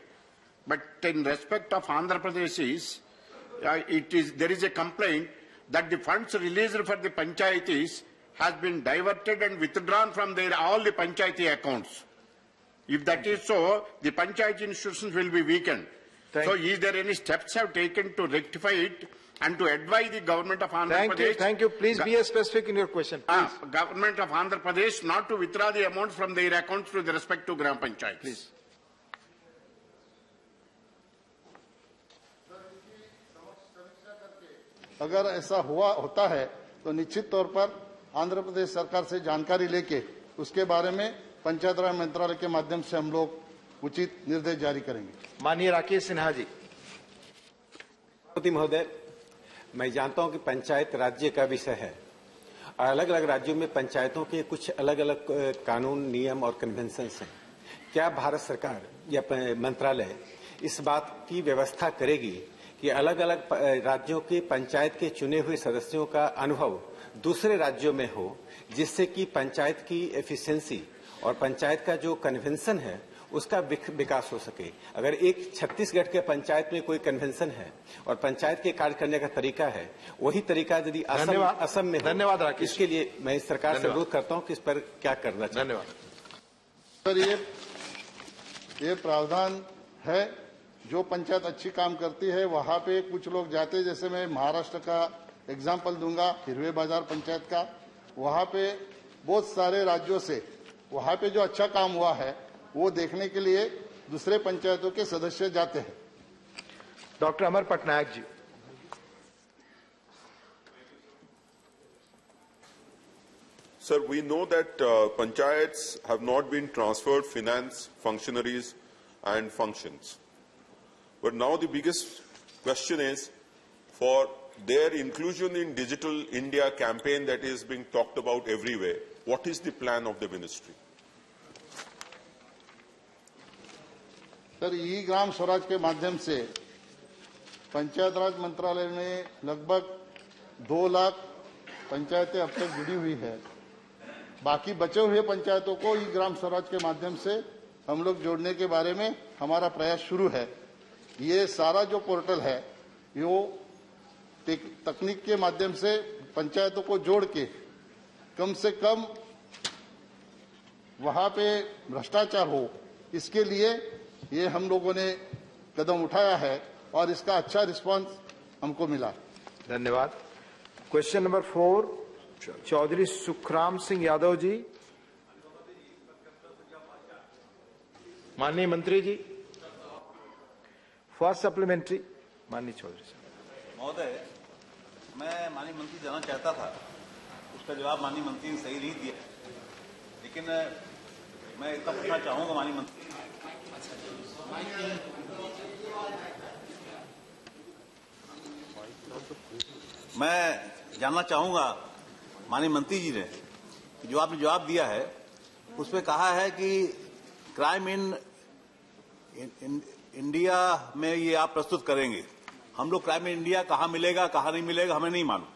but in respect of Andhra Pradesh, there is a complaint that the funds released for the Panchayatis has been diverted and withdrawn from all the Panchayati accounts. If that is so, the Panchayat institutions will be weakened. So, is there any steps have taken to rectify it and to advise the government of Andhra Pradesh? Thank you. Please be specific in your question. Please. Government of Andhra Pradesh not to withdraw the amounts from their accounts with respect to Gram Panchayat. Please. अगर ऐसा होता है तो निश्चित तौर पर आंध्र प्रदेश सरकार से जानकारी लेके उसके बारे में पंचायत राज मंत्रालय के माध्यम से हम लोग उचित निर्देश जारी करेंगे। माननीय राकेश सिन्हा जी। महोदय, मैं जानता हूं कि पंचायत राज्य का विषय है और अलग अलग राज्यों में पंचायतों के कुछ अलग अलग कानून, नियम और कन्वेंशंस हैं। क्या भारत सरकार या मंत्रालय इस बात की व्यवस्था करेगी कि अलग अलग राज्यों के पंचायत के चुने हुए सदस्यों का अनुभव दूसरे राज्यों में हो, जिससे कि पंचायत की एफिशिएंसी और पंचायत का जो कन्वेंशन है उसका विकास हो सके? अगर एक छत्तीसगढ़ के पंचायत में कोई कन्वेंशन है और पंचायत के कार्य करने का तरीका है, वही तरीका यदि असम में हो, धन्यवाद राकेश। इसके लिए मैं इस सरकार से अनुरोध करता हूं कि इस पर क्या करना चाहिए। धन्यवाद सर। ये प्रावधान है, जो पंचायत अच्छी काम करती है वहां पे कुछ लोग जाते, जैसे मैं महाराष्ट्र का एग्जाम्पल दूंगा, हिरवे बाजार पंचायत का, वहां पे बहुत सारे राज्यों से वहां पे जो अच्छा काम हुआ है वो देखने के लिए दूसरे पंचायतों के सदस्य जाते हैं। Doctor Amar Patnaik ji. Sir, we know that panchayats have not been transferred finance, functionaries and functions. But now the biggest question is for their inclusion in Digital India campaign that is being talked about everywhere. What is the plan of the ministry? Sir, e Gram Swaraj के माध्यम से पंचायत राज मंत्रालय में लगभग 2 लाख पंचायतें अब तक जुड़ी हुई है। बाकी बचे हुए पंचायतों को ई ग्राम स्वराज के माध्यम से हम लोग जोड़ने के बारे में हमारा प्रयास शुरू है। ये सारा जो पोर्टल है वो तकनीक के माध्यम से पंचायतों को जोड़ के कम से कम वहां पे भ्रष्टाचार हो, इसके लिए ये हम लोगों ने कदम उठाया है और इसका अच्छा रिस्पांस हमको मिला। धन्यवाद। Question number 4, Chaudhary Sukhram Singh Yadav ji. माननीय मंत्री जी, फर्स्ट सप्लीमेंट्री। माननीय चौधरी साहब। महोदय, मैं माननीय मंत्री जानना चाहता था, उसका जवाब माननीय मंत्री ने सही नहीं दिया, लेकिन मैं इतना पूछना चाहूंगा माननीय मंत्री, मैं जानना चाहूंगा माननीय मंत्री जी ने जो आपने जवाब दिया है उसमें कहा है कि क्राइम इन इंडिया में ये आप प्रस्तुत करेंगे। हम लोग क्राइम इन इंडिया कहाँ मिलेगा कहाँ नहीं मिलेगा हमें नहीं मालूम।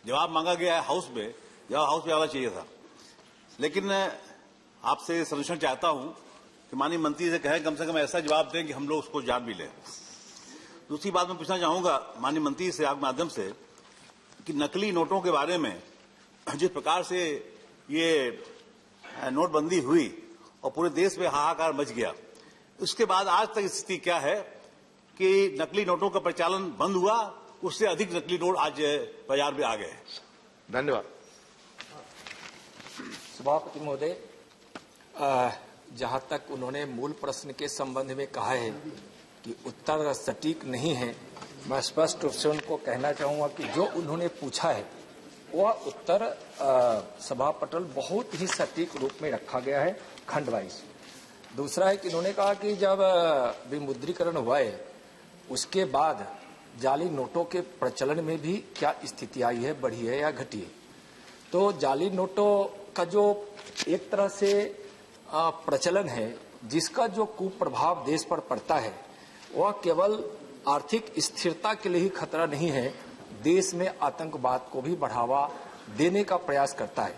जवाब मांगा गया है हाउस में, जवाब हाउस में आना चाहिए था। लेकिन आपसे सजेशन चाहता हूं कि माननीय मंत्री से कहें कम से कम ऐसा जवाब दें कि हम लोग उसको जान भी लें। दूसरी बात मैं पूछना चाहूंगा माननीय मंत्री से आपके माध्यम से कि नकली नोटों के बारे में जिस प्रकार से ये नोटबंदी हुई और पूरे देश में हाहाकार मच गया, उसके बाद आज तक स्थिति क्या है कि नकली नोटों का प्रचलन बंद हुआ, उससे अधिक नकली नोट आज बाजार में आ गए। धन्यवाद। सभापति महोदय, जहां तक उन्होंने मूल प्रश्न के संबंध में कहा है कि उत्तर सटीक नहीं है, मैं स्पष्ट रूप से उनको कहना चाहूंगा कि जो उन्होंने पूछा है वह उत्तर सभापटल बहुत ही सटीक रूप में रखा गया है, खंड वाइज। दूसरा है कि उन्होंने कहा कि जब विमुद्रीकरण हुआ है उसके बाद जाली नोटों के प्रचलन में भी क्या स्थिति आई है, बढ़ी है या घटी है। तो जाली नोटों का जो एक तरह से प्रचलन है, जिसका जो कुप्रभाव देश पर पड़ता है, वह केवल आर्थिक स्थिरता के लिए ही खतरा नहीं है, देश में आतंकवाद को भी बढ़ावा देने का प्रयास करता है।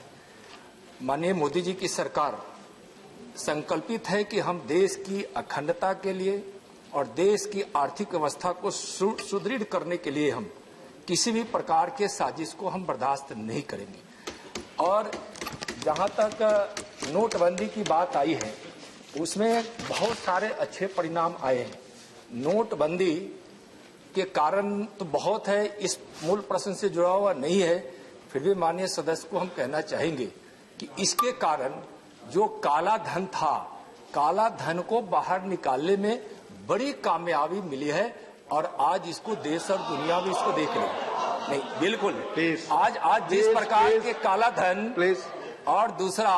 माननीय मोदी जी की सरकार संकल्पित है कि हम देश की अखंडता के लिए और देश की आर्थिक व्यवस्था को सुदृढ़ करने के लिए हम किसी भी प्रकार के साजिश को हम बर्दाश्त नहीं करेंगे। और जहां तक नोटबंदी की बात आई है, उसमें बहुत सारे अच्छे परिणाम आए हैं। नोटबंदी के कारण तो बहुत है, इस मूल प्रश्न से जुड़ा हुआ नहीं है, फिर भी माननीय सदस्य को हम कहना चाहेंगे कि इसके कारण जो काला धन था, काला धन को बाहर निकालने में बड़ी कामयाबी मिली है और आज इसको देश और दुनिया में इसको देख रहे हैं। नहीं, बिल्कुल आज जिस प्रकार के काला धन और दूसरा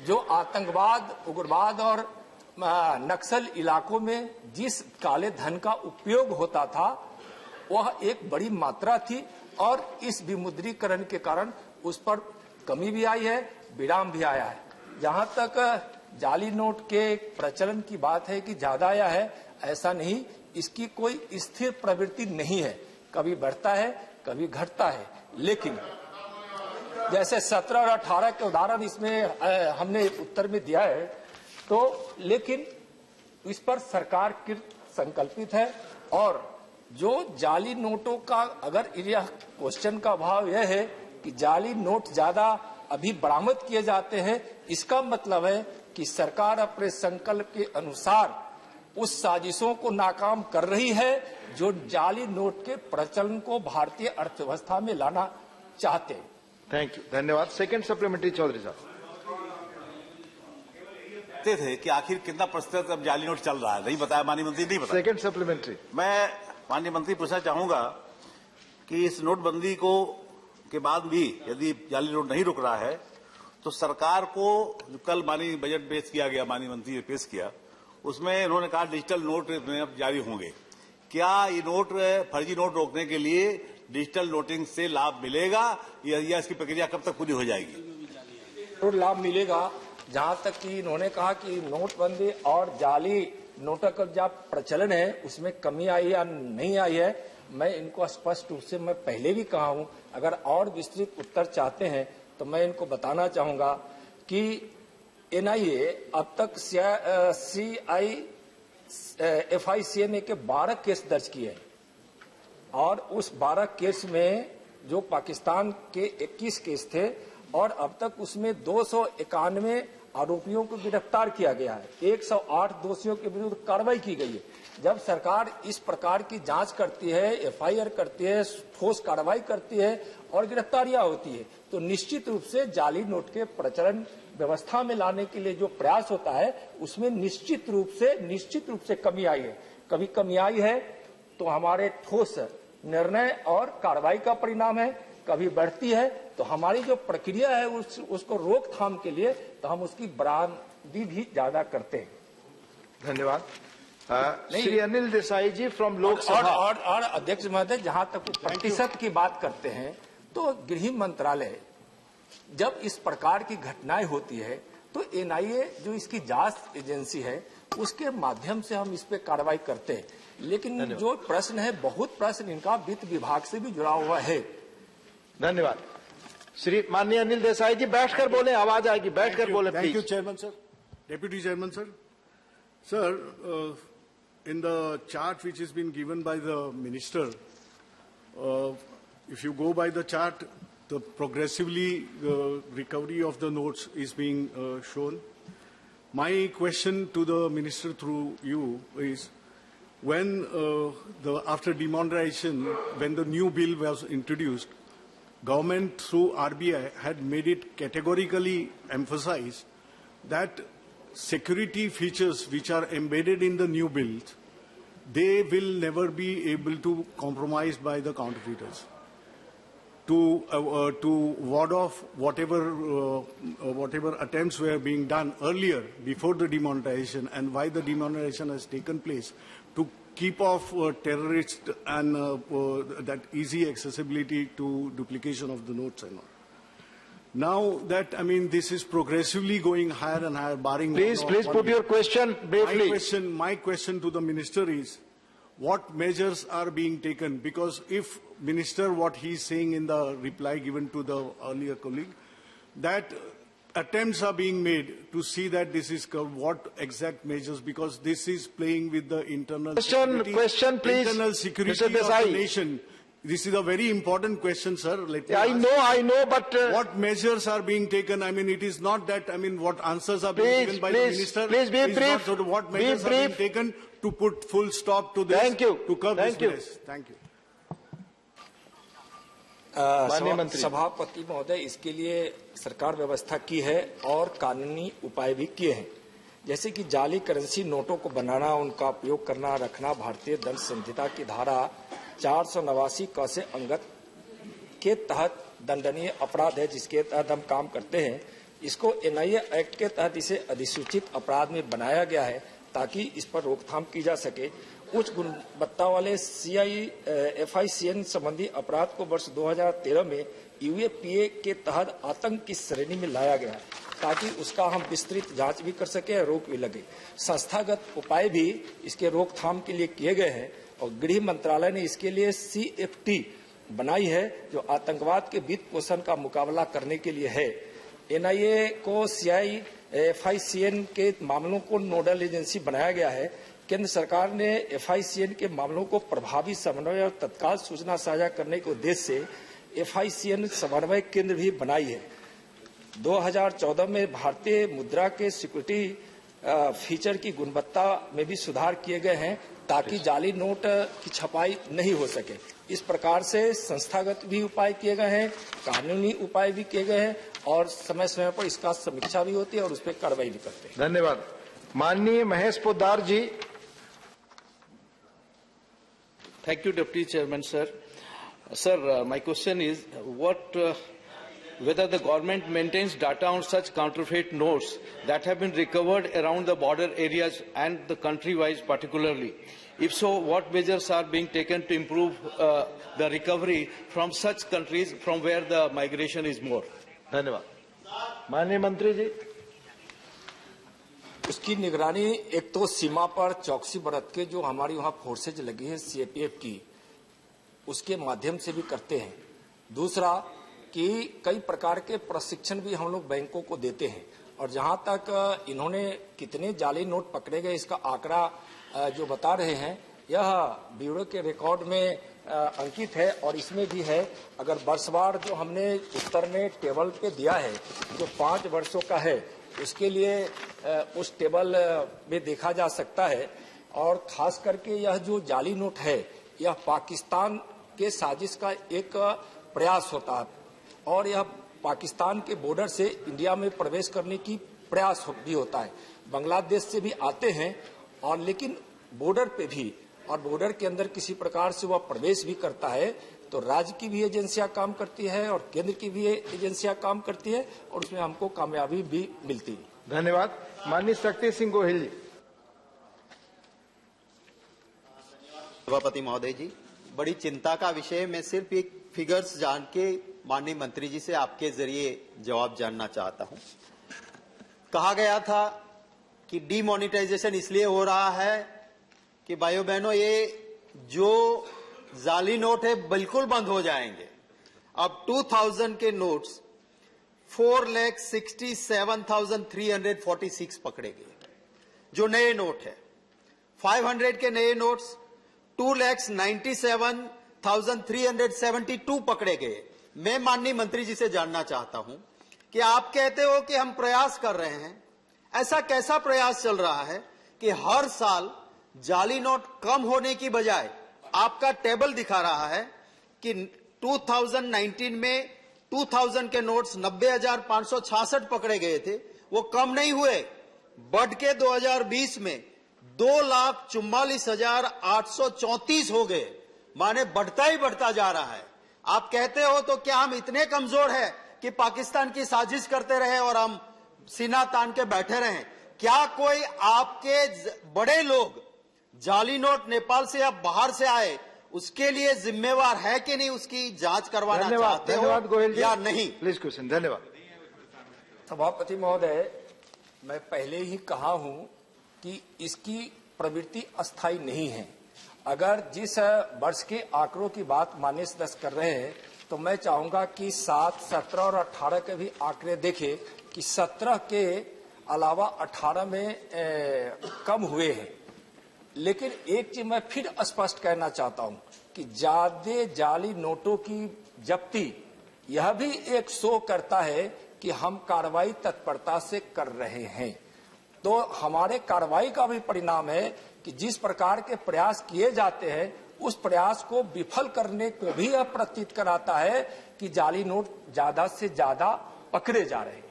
जो आतंकवाद, उग्रवाद और नक्सल इलाकों में जिस काले धन का उपयोग होता था, वह एक बड़ी मात्रा थी और इस विमुद्रीकरण के कारण उस पर कमी भी आई है, विराम भी आया है। जहां तक जाली नोट के प्रचलन की बात है कि ज्यादा आया है, ऐसा नहीं, इसकी कोई स्थिर प्रवृत्ति नहीं है, कभी बढ़ता है कभी घटता है। लेकिन जैसे 17 और 18 के उदाहरण इसमें हमने उत्तर में दिया है, तो लेकिन इस पर सरकार की संकल्पित है। और जो जाली नोटों का अगर यह क्वेश्चन का भाव यह है कि जाली नोट ज्यादा अभी बरामद किए जाते हैं, इसका मतलब है कि सरकार अपने संकल्प के अनुसार उस साजिशों को नाकाम कर रही है जो जाली नोट के प्रचलन को भारतीय अर्थव्यवस्था में लाना चाहते हैं। थैंक यू, धन्यवाद। सेकंड सप्लीमेंट्री चौधरी साहब। थे कि आखिर कितना प्रतिशत अब जाली नोट चल रहा है, नहीं बताया माननीय मंत्री, नहीं बताया। Second supplementary. मैं माननीय मंत्री पूछना चाहूंगा कि इस नोटबंदी को के बाद भी यदि जाली नोट नहीं रुक रहा है तो सरकार को कल माननीय बजट पेश किया गया, माननीय मंत्री ने पेश किया, उसमें उन्होंने कहा डिजिटल नोट अब जारी होंगे। क्या ये नोट फर्जी नोट रोकने के लिए डिजिटल नोटिंग से लाभ मिलेगा या इसकी प्रक्रिया कब तक पूरी हो जाएगी? जरूर लाभ मिलेगा। जहां तक कि इन्होंने कहा कि नोटबंदी और जाली नोटों का जो प्रचलन है उसमें कमी आई या नहीं आई है, मैं इनको स्पष्ट रूप से मैं पहले भी कहा हूं, अगर और विस्तृत उत्तर चाहते हैं तो मैं इनको बताना चाहूंगा कि एनआईए अब तक FICNA के 12 केस दर्ज किए हैं और उस 12 केस में जो पाकिस्तान के 21 केस थे और अब तक उसमें 291 आरोपियों को गिरफ्तार किया गया है, 108 दोषियों के विरुद्ध कार्रवाई की गई है। जब सरकार इस प्रकार की जांच करती है, FIR करती है, ठोस कार्रवाई करती है और गिरफ्तारियां होती है, तो निश्चित रूप से जाली नोट के प्रचलन व्यवस्था में लाने के लिए जो प्रयास होता है उसमें निश्चित रूप से कमी आई है। कभी कमी आई है तो हमारे ठोस निर्णय और कार्रवाई का परिणाम है, कभी बढ़ती है तो हमारी जो प्रक्रिया है उसको रोकथाम के लिए तो हम उसकी बरामदी भी ज्यादा करते हैं। धन्यवाद। श्री अनिल देसाई जी फ्रॉम लोकसभा। और अध्यक्ष महोदय, जहां तक प्रतिशत की बात करते हैं तो गृह मंत्रालय जब इस प्रकार की घटनाएं होती है तो एनआईए जो इसकी जांच एजेंसी है उसके माध्यम से हम इस पे कार्रवाई करते हैं। लेकिन जो प्रश्न है, बहुत प्रश्न इनका वित्त विभाग से भी जुड़ा हुआ है। धन्यवाद। श्री माननीय अनिल देसाई जी बैठकर बोले, आवाज आएगी, बैठकर बोले please. Thank you chairman sir. Deputy chairman sir. Sir, in the chart which has been given by the minister, if you go by the chart, the progressively recovery of the notes is being shown. My question to the minister through you is, when after demonetization, when the new bill was introduced, government through RBI had made it categorically emphasize that security features which are embedded in the new bills they will never be able to compromise by the counterfeiters. To ward off whatever attempts were being done earlier before the demonetization and why the demonetization has taken place, to keep off terrorists and that easy accessibility to duplication of the notes and all. Now that, I mean, this is progressively going higher and higher, barring... Please put your question briefly. My question to the minister is, what measures are being taken? Because if minister, what he's saying in the reply given to the earlier colleague, that attempts are being made to see that this is covered, what exact measures, because this is playing with the internal security, please. Internal security of the nation. This is a very important question, sir. Let me I know, but... what measures are being taken? I mean, it is not that, I mean, what answers are being given by the minister. Please be brief. Not, what measures are being taken to put full stop to this, to curb this mess. Thank you. सभापति महोदय, इसके लिए सरकार व्यवस्था की है और कानूनी उपाय भी किए हैं, जैसे कि जाली करेंसी नोटों को बनाना, उनका उपयोग करना, रखना भारतीय दंड संहिता की धारा 489 क से अंगत के तहत दंडनीय अपराध है, जिसके तहत हम काम करते हैं। इसको एनआईए एक्ट के तहत इसे अधिसूचित अपराध में बनाया गया है ताकि इस पर रोकथाम की जा सके। उच्च गुणवत्ता वाले FICN संबंधी अपराध को वर्ष 2013 में UAPA के तहत आतंक की श्रेणी में लाया गया ताकि उसका हम विस्तृत जांच भी कर सके और रोक भी लगे। संस्थागत उपाय भी इसके रोकथाम के लिए किए गए हैं और गृह मंत्रालय ने इसके लिए CFT बनाई है, जो आतंकवाद के वित्त पोषण का मुकाबला करने के लिए है। NIA को FICN के मामलों को नोडल एजेंसी बनाया गया है। केंद्र सरकार ने FICN के मामलों को प्रभावी समन्वय और तत्काल सूचना साझा करने के उद्देश्य से FICN समन्वय केंद्र भी बनाई है। 2014 में भारतीय मुद्रा के सिक्योरिटी फीचर की गुणवत्ता में भी सुधार किए गए हैं ताकि जाली नोट की छपाई नहीं हो सके। इस प्रकार से संस्थागत भी उपाय किए गए हैं, कानूनी उपाय भी किए गए हैं और समय समय पर इसका समीक्षा भी होती है और उस पर कार्रवाई भी करते हैं। धन्यवाद। माननीय महेश पोद्दार जी। Thank you, Deputy Chairman, sir. Sir, my question is whether the government maintains data on such counterfeit notes that have been recovered around the border areas and the country-wise particularly. If so, what measures are being taken to improve the recovery from such countries from where the migration is more? धन्यवाद। माननीय मंत्री जी। उसकी निगरानी एक तो सीमा पर चौकसी बरत के जो हमारी वहां फोर्सेज लगी है CAPF की, उसके माध्यम से भी करते हैं। दूसरा कि कई प्रकार के प्रशिक्षण भी हम लोग बैंकों को देते हैं और जहां तक इन्होंने कितने जाली नोट पकड़े गए इसका आंकड़ा जो बता रहे हैं, यह ब्यूरो के रिकॉर्ड में अंकित है और इसमें भी है। अगर वर्षवार जो हमने उत्तर में टेबल पे दिया है जो 5 वर्षों का है, उसके लिए उस टेबल में देखा जा सकता है। और खास करके यह जो जाली नोट है, यह पाकिस्तान के साजिश का एक प्रयास होता है और यह पाकिस्तान के बॉर्डर से इंडिया में प्रवेश करने की प्रयास भी होता है। बांग्लादेश से भी आते हैं और लेकिन बॉर्डर पे भी और बॉर्डर के अंदर किसी प्रकार से वह प्रवेश भी करता है, तो राज्य की भी एजेंसियां काम करती है और केंद्र की भी एजेंसियां काम करती है और उसमें हमको कामयाबी भी मिलती है। धन्यवाद। माननीय शक्ति सिंह गोहिल जी। सभापति महोदय जी, बड़ी चिंता का विषय, मैं सिर्फ एक फिगर्स जान के माननीय मंत्री जी से आपके जरिए जवाब जानना चाहता हूं। कहा गया था कि डीमोनेटाइजेशन इसलिए हो रहा है कि भाइयों बहनों ये जो जाली नोट है बिल्कुल बंद हो जाएंगे। अब 2000 के नोट्स 4,67,346 पकड़े गए जो नए नोट है। 500 के नए नोट्स 2,97,372 पकड़े गए। मैं माननीय मंत्री जी से जानना चाहता हूं कि आप कहते हो कि हम प्रयास कर रहे हैं, ऐसा कैसा प्रयास चल रहा है कि हर साल जाली नोट कम होने की बजाय आपका टेबल दिखा रहा है कि 2019 में 2000 के नोट्स 90,566 पकड़े गए थे, वो कम नहीं हुए, बढ़ के 2020 में 2,44,834 हो गए, माने बढ़ता ही बढ़ता जा रहा है। आप कहते हो तो क्या हम इतने कमजोर हैं कि पाकिस्तान की साजिश करते रहे और हम सीना तान के बैठे रहे? क्या कोई आपके बड़े लोग जाली नोट नेपाल से या बाहर से आए उसके लिए जिम्मेवार है कि नहीं, उसकी जांच करवाना चाहते हो या नहीं? Please question. धन्यवाद। सभापति महोदय, मैं पहले ही कहा हूं कि इसकी प्रवृत्ति अस्थायी नहीं है। अगर जिस वर्ष के आंकड़ों की बात माननीय सदस्य कर रहे हैं तो मैं चाहूंगा कि 7, 17 और 18 के भी आंकड़े देखें कि 17 के अलावा 18 में कम हुए हैं। लेकिन एक चीज मैं फिर स्पष्ट कहना चाहता हूं कि ज्यादा जाली नोटों की जब्ती यह भी एक शो करता है कि हम कार्रवाई तत्परता से कर रहे हैं। तो हमारे कार्रवाई का भी परिणाम है कि जिस प्रकार के प्रयास किए जाते हैं उस प्रयास को विफल करने को भी यह प्रतीत कराता है कि जाली नोट ज्यादा से ज्यादा पकड़े जा रहे हैं।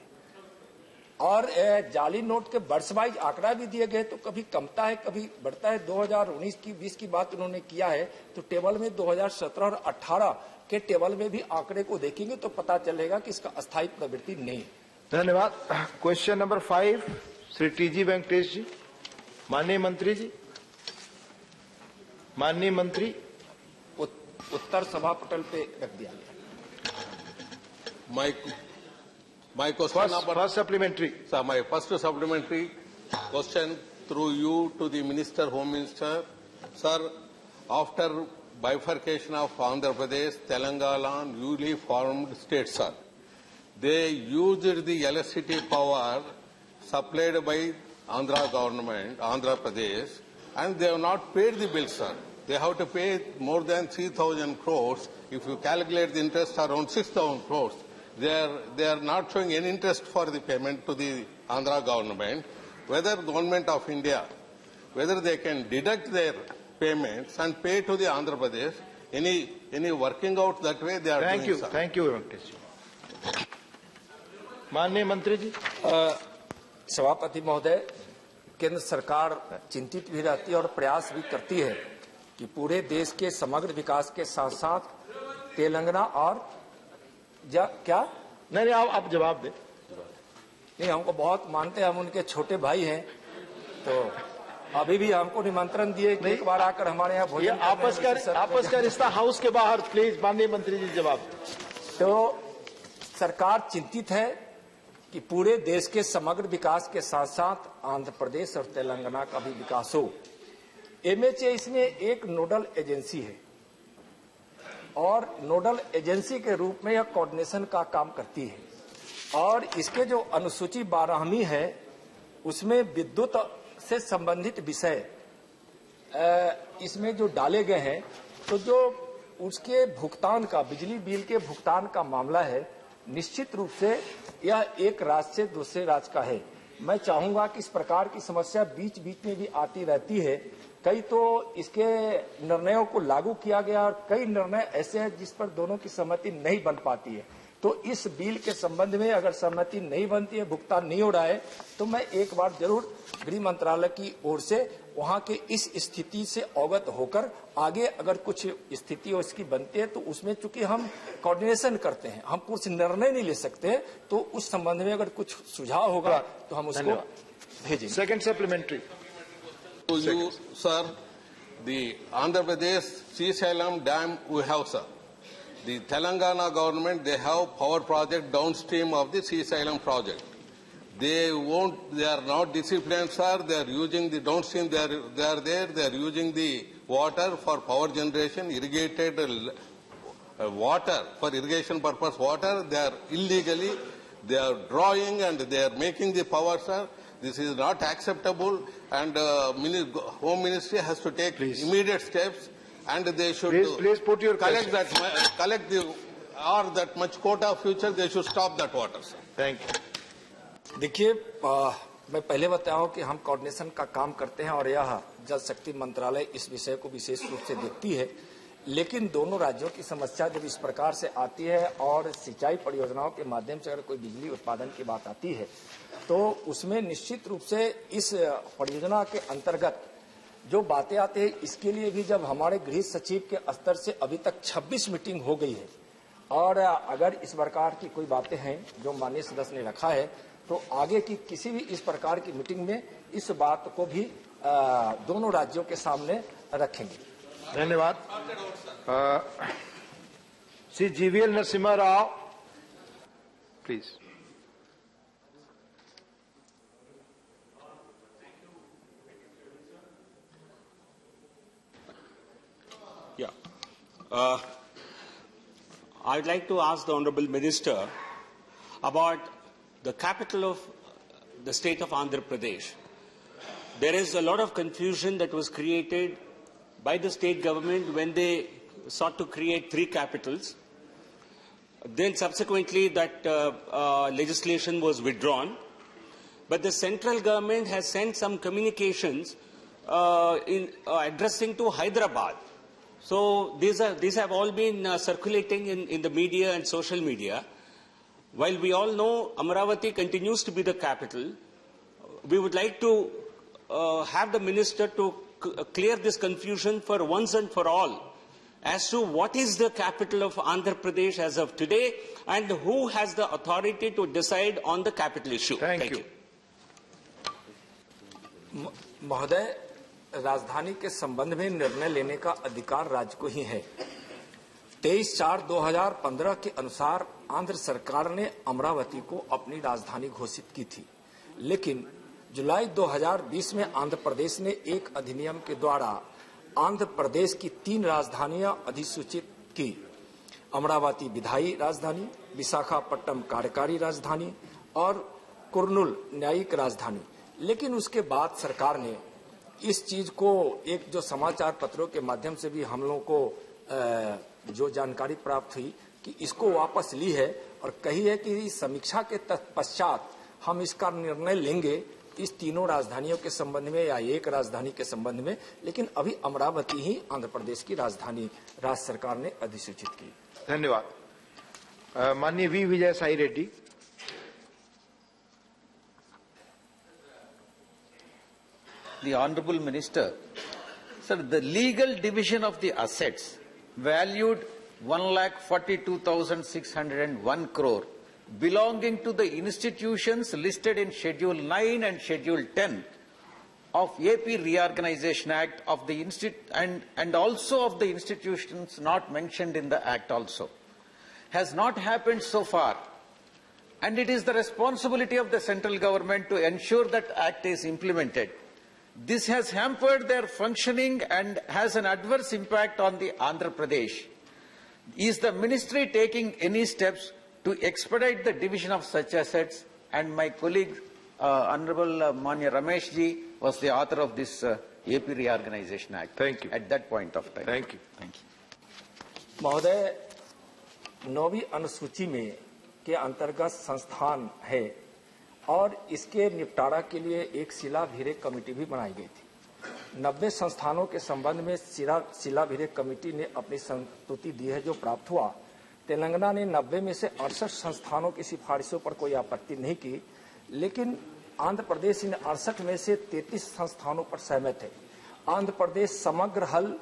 और जाली नोट के वर्ष वाइज आंकड़ा भी दिए गए तो कभी कमता है कभी बढ़ता है। 2019 की 20 की बात उन्होंने किया है तो टेबल में 2017 और 18 के टेबल में भी आंकड़े को देखेंगे तो पता चलेगा कि इसका अस्थायी प्रवृत्ति नहीं है। धन्यवाद। Question number 5 Shri TG Venkatesh ji. माननीय मंत्री जी। माननीय मंत्री। उत्तर सभा पटल पे रख दिया गया। My question number first supplementary. Sir, my first supplementary question through you to the Minister, Home Minister. Sir, after bifurcation of Andhra Pradesh, Telangana, newly formed states, sir, they used the electricity power supplied by Andhra government, Andhra Pradesh, and they have not paid the bill, sir. They have to pay more than 3,000 crores. If you calculate the interest around 6,000 crores. They are not showing any interest for the payment to the Andhra government. Whether government of India, whether they can deduct their payments and pay to the Andhra Pradesh, any working out that way they are Thank doing. you. Thank you, Venkatesh ji. माननीय मंत्री जी। सभापति महोदय, केंद्र सरकार चिंतित भी रहती है और प्रयास भी करती है कि पूरे देश के समग्र विकास के साथ साथ तेलंगाना और क्या नहीं आप जवाब दें। नहीं, हमको बहुत मानते हैं, हम उनके छोटे भाई हैं तो अभी भी हमको निमंत्रण दिए कि एक बार आकर हमारे यहाँ भोजन। आपस का रिश्ता हाउस के बाहर। प्लीज माननीय मंत्री जी जवाब। तो सरकार चिंतित है कि पूरे देश के समग्र विकास के साथ साथ आंध्र प्रदेश और तेलंगाना का भी विकास हो। एमएचए इसमें एक नोडल एजेंसी है और नोडल एजेंसी के रूप में यह कोऑर्डिनेशन का काम करती है। और इसके जो अनुसूची 12वीं है उसमें विद्युत से संबंधित विषय इसमें जो डाले गए हैं तो जो उसके भुगतान का, बिजली बिल के भुगतान का मामला है, निश्चित रूप से यह एक राज्य से दूसरे राज्य का है। मैं चाहूंगा कि इस प्रकार की समस्या बीच बीच में भी आती रहती है। कई तो इसके निर्णयों को लागू किया गया और कई निर्णय ऐसे हैं जिस पर दोनों की सहमति नहीं बन पाती है। तो इस बिल के संबंध में अगर सहमति नहीं बनती है, भुगतान नहीं हो रहा है, तो मैं एक बार जरूर गृह मंत्रालय की ओर से वहां के इस स्थिति से अवगत होकर आगे अगर कुछ स्थिति इसकी बनती है तो उसमें चूंकि हम कोऑर्डिनेशन करते हैं, हम कुछ निर्णय नहीं ले सकते, तो उस संबंध में अगर कुछ सुझाव होगा तो हम उसको भेजेंगे। Second supplementary. To you, sir, the Andhra Pradesh Srisailam Dam we have, sir. The Telangana government, they have power project downstream of the Srisailam project. They are not disciplined, sir. They are using the downstream, they are using the water for power generation, irrigated water, for irrigation purpose water. They are illegally, they are drawing and they are making the power, sir. This is not acceptable, and Home Ministry has to take immediate steps, and they should please put your collect that much quota future. They should stop that water, sir. Thank you. देखिए, मैं पहले बताऊं कि हम coordination का काम करते हैं और यह जल शक्ति मंत्रालय इस विषय को विशेष रूप से देखती है। लेकिन दोनों राज्यों की समस्या जब इस प्रकार से आती है और सिंचाई परियोजनाओं के माध्यम से अगर कोई बिजली उत्पादन की बात आती है तो उसमें निश्चित रूप से इस परियोजना के अंतर्गत जो बातें आते हैं इसके लिए भी जब हमारे गृह सचिव के स्तर से अभी तक 26 मीटिंग हो गई है और अगर इस प्रकार की कोई बातें हैं जो माननीय सदस्य ने रखा है तो आगे की किसी भी इस प्रकार की मीटिंग में इस बात को भी दोनों राज्यों के सामने रखेंगे। धन्यवाद। Shri GVL Narasimha Rao, please. I would like to ask the Honorable Minister about the capital of the state of Andhra Pradesh. There is a lot of confusion that was created by the state government when they sought to create 3 capitals. Then subsequently that legislation was withdrawn. But the central government has sent some communications addressing to Hyderabad. So these have all been circulating in the media and social media. While we all know Amaravati continues to be the capital, we would like to have the minister to clear this confusion for once and for all as to what is the capital of Andhra Pradesh as of today and who has the authority to decide on the capital issue. Thank you. महोदय, राजधानी के संबंध में निर्णय लेने का अधिकार राज्य को ही है। 23/4/2015 के अनुसार आंध्र सरकार ने अमरावती को अपनी राजधानी घोषित की थी, लेकिन जुलाई 2020 में आंध्र प्रदेश ने एक अधिनियम के द्वारा आंध्र प्रदेश की 3 राजधानियां अधिसूचित की। अमरावती विधायी राजधानी, विशाखापट्टनम कार्यकारी राजधानी और कुर्नूल न्यायिक राजधानी। लेकिन उसके बाद सरकार ने इस चीज को एक जो समाचार पत्रों के माध्यम से भी हम लोगों को जो जानकारी प्राप्त हुई कि इसको वापस ली है और कही है कि समीक्षा के पश्चात हम इसका निर्णय लेंगे इस तीनों राजधानियों के संबंध में या एक राजधानी के संबंध में। लेकिन अभी अमरावती ही आंध्र प्रदेश की राजधानी राज्य सरकार ने अधिसूचित की। धन्यवाद। माननीय V Vijay Sai Reddy. The Honorable Minister, sir, the legal division of the assets valued 1,42,601 crore belonging to the institutions listed in Schedule 9 and Schedule 10 of AP Reorganization Act of the and also of the institutions not mentioned in the Act also has not happened so far, and it is the responsibility of the central government to ensure that Act is implemented. This has hampered their functioning and has an adverse impact on the Andhra Pradesh. Is the ministry taking any steps to expedite the division of such assets? And my colleague, Honorable Manya Ramesh ji, was the author of this AP Reorganization Act. Thank you. At that point of time. Thank you. Thank you. महोदय, 9वीं अनुसूची में के अंतर्गत संस्थान है और इसके निपटारा के लिए एक शिलाभिरेख कमेटी भी बनाई गई थी। 90 संस्थानों के संबंध में शिलाभिरेख कमेटी ने अपनी संस्तुति दी है जो प्राप्त हुआ। तेलंगाना ने 90 में से 68 संस्थानों की सिफारिशों पर कोई आपत्ति नहीं की, लेकिन आंध्र प्रदेश इन 68 में से 33 संस्थानों पर सहमत है। आंध्र प्रदेश समग्र हल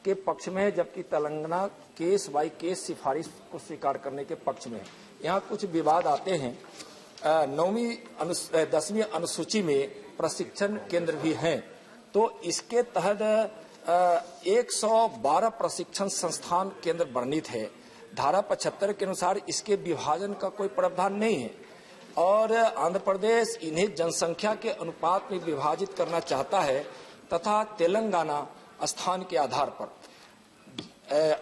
के पक्ष में है, जबकि तेलंगाना केस बाई केस सिफारिश को स्वीकार करने के पक्ष में है। यहाँ कुछ विवाद आते हैं। 10वीं अनुसूची में प्रशिक्षण केंद्र भी हैं, तो इसके तहत 112 प्रशिक्षण संस्थान केंद्र वर्णित है। धारा 75 के अनुसार इसके विभाजन का कोई प्रावधान नहीं है और आंध्र प्रदेश इन्हें जनसंख्या के अनुपात में विभाजित करना चाहता है तथा तेलंगाना स्थान के आधार पर।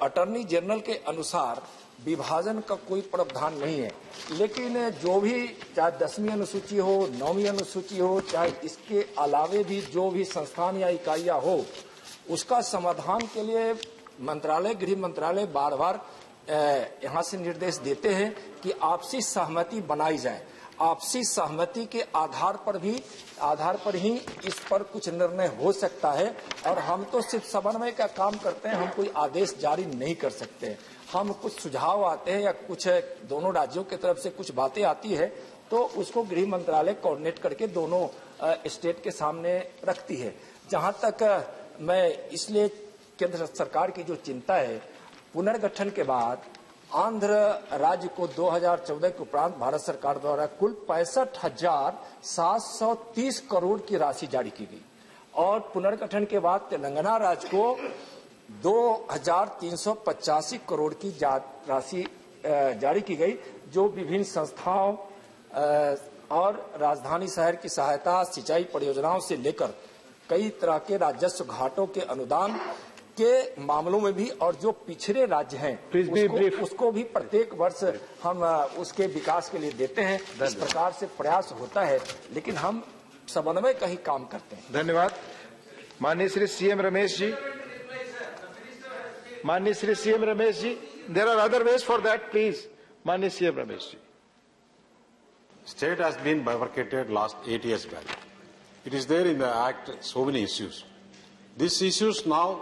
अटॉर्नी जनरल के अनुसार विभाजन का कोई प्रावधान नहीं है, लेकिन जो भी चाहे 10वीं अनुसूची हो, 9वीं अनुसूची हो, चाहे इसके अलावे भी जो भी संस्थान या इकाइयां हो, उसका समाधान के लिए गृह मंत्रालय बार बार यहाँ से निर्देश देते हैं कि आपसी सहमति बनाई जाए। आपसी सहमति के आधार पर ही इस पर कुछ निर्णय हो सकता है और हम तो सिर्फ समन्वय का काम करते हैं, हम कोई आदेश जारी नहीं कर सकते। हम कुछ सुझाव आते हैं या कुछ दोनों राज्यों की तरफ से कुछ बातें आती है तो उसको गृह मंत्रालय कोऑर्डिनेट करके दोनों स्टेट के सामने रखती है। जहां तक मैं इसलिए केंद्र सरकार की जो चिंता है, पुनर्गठन के बाद आंध्र राज्य को 2014 के उपरांत भारत सरकार द्वारा कुल 65,730 करोड़ की राशि जारी की गई और पुनर्गठन के बाद तेलंगाना राज्य को 2,385 करोड़ की राशि जारी की गई, जो विभिन्न संस्थाओं और राजधानी शहर की सहायता, सिंचाई परियोजनाओं से लेकर कई तरह के राजस्व घाटों के अनुदान के मामलों में भी, और जो पिछड़े राज्य हैं उसको भी प्रत्येक वर्ष हम उसके विकास के लिए देते हैं। इस प्रकार से प्रयास होता है, लेकिन हम समन्वय का ही काम करते हैं। धन्यवाद। माननीय श्री सीएम रमेश जी, माननीय Shri CM Ramesh ji, there are other ways for that, please. माननीय CM Ramesh ji. State has been bifurcated last 8 years back. It is there in the Act, so many issues. These issues now,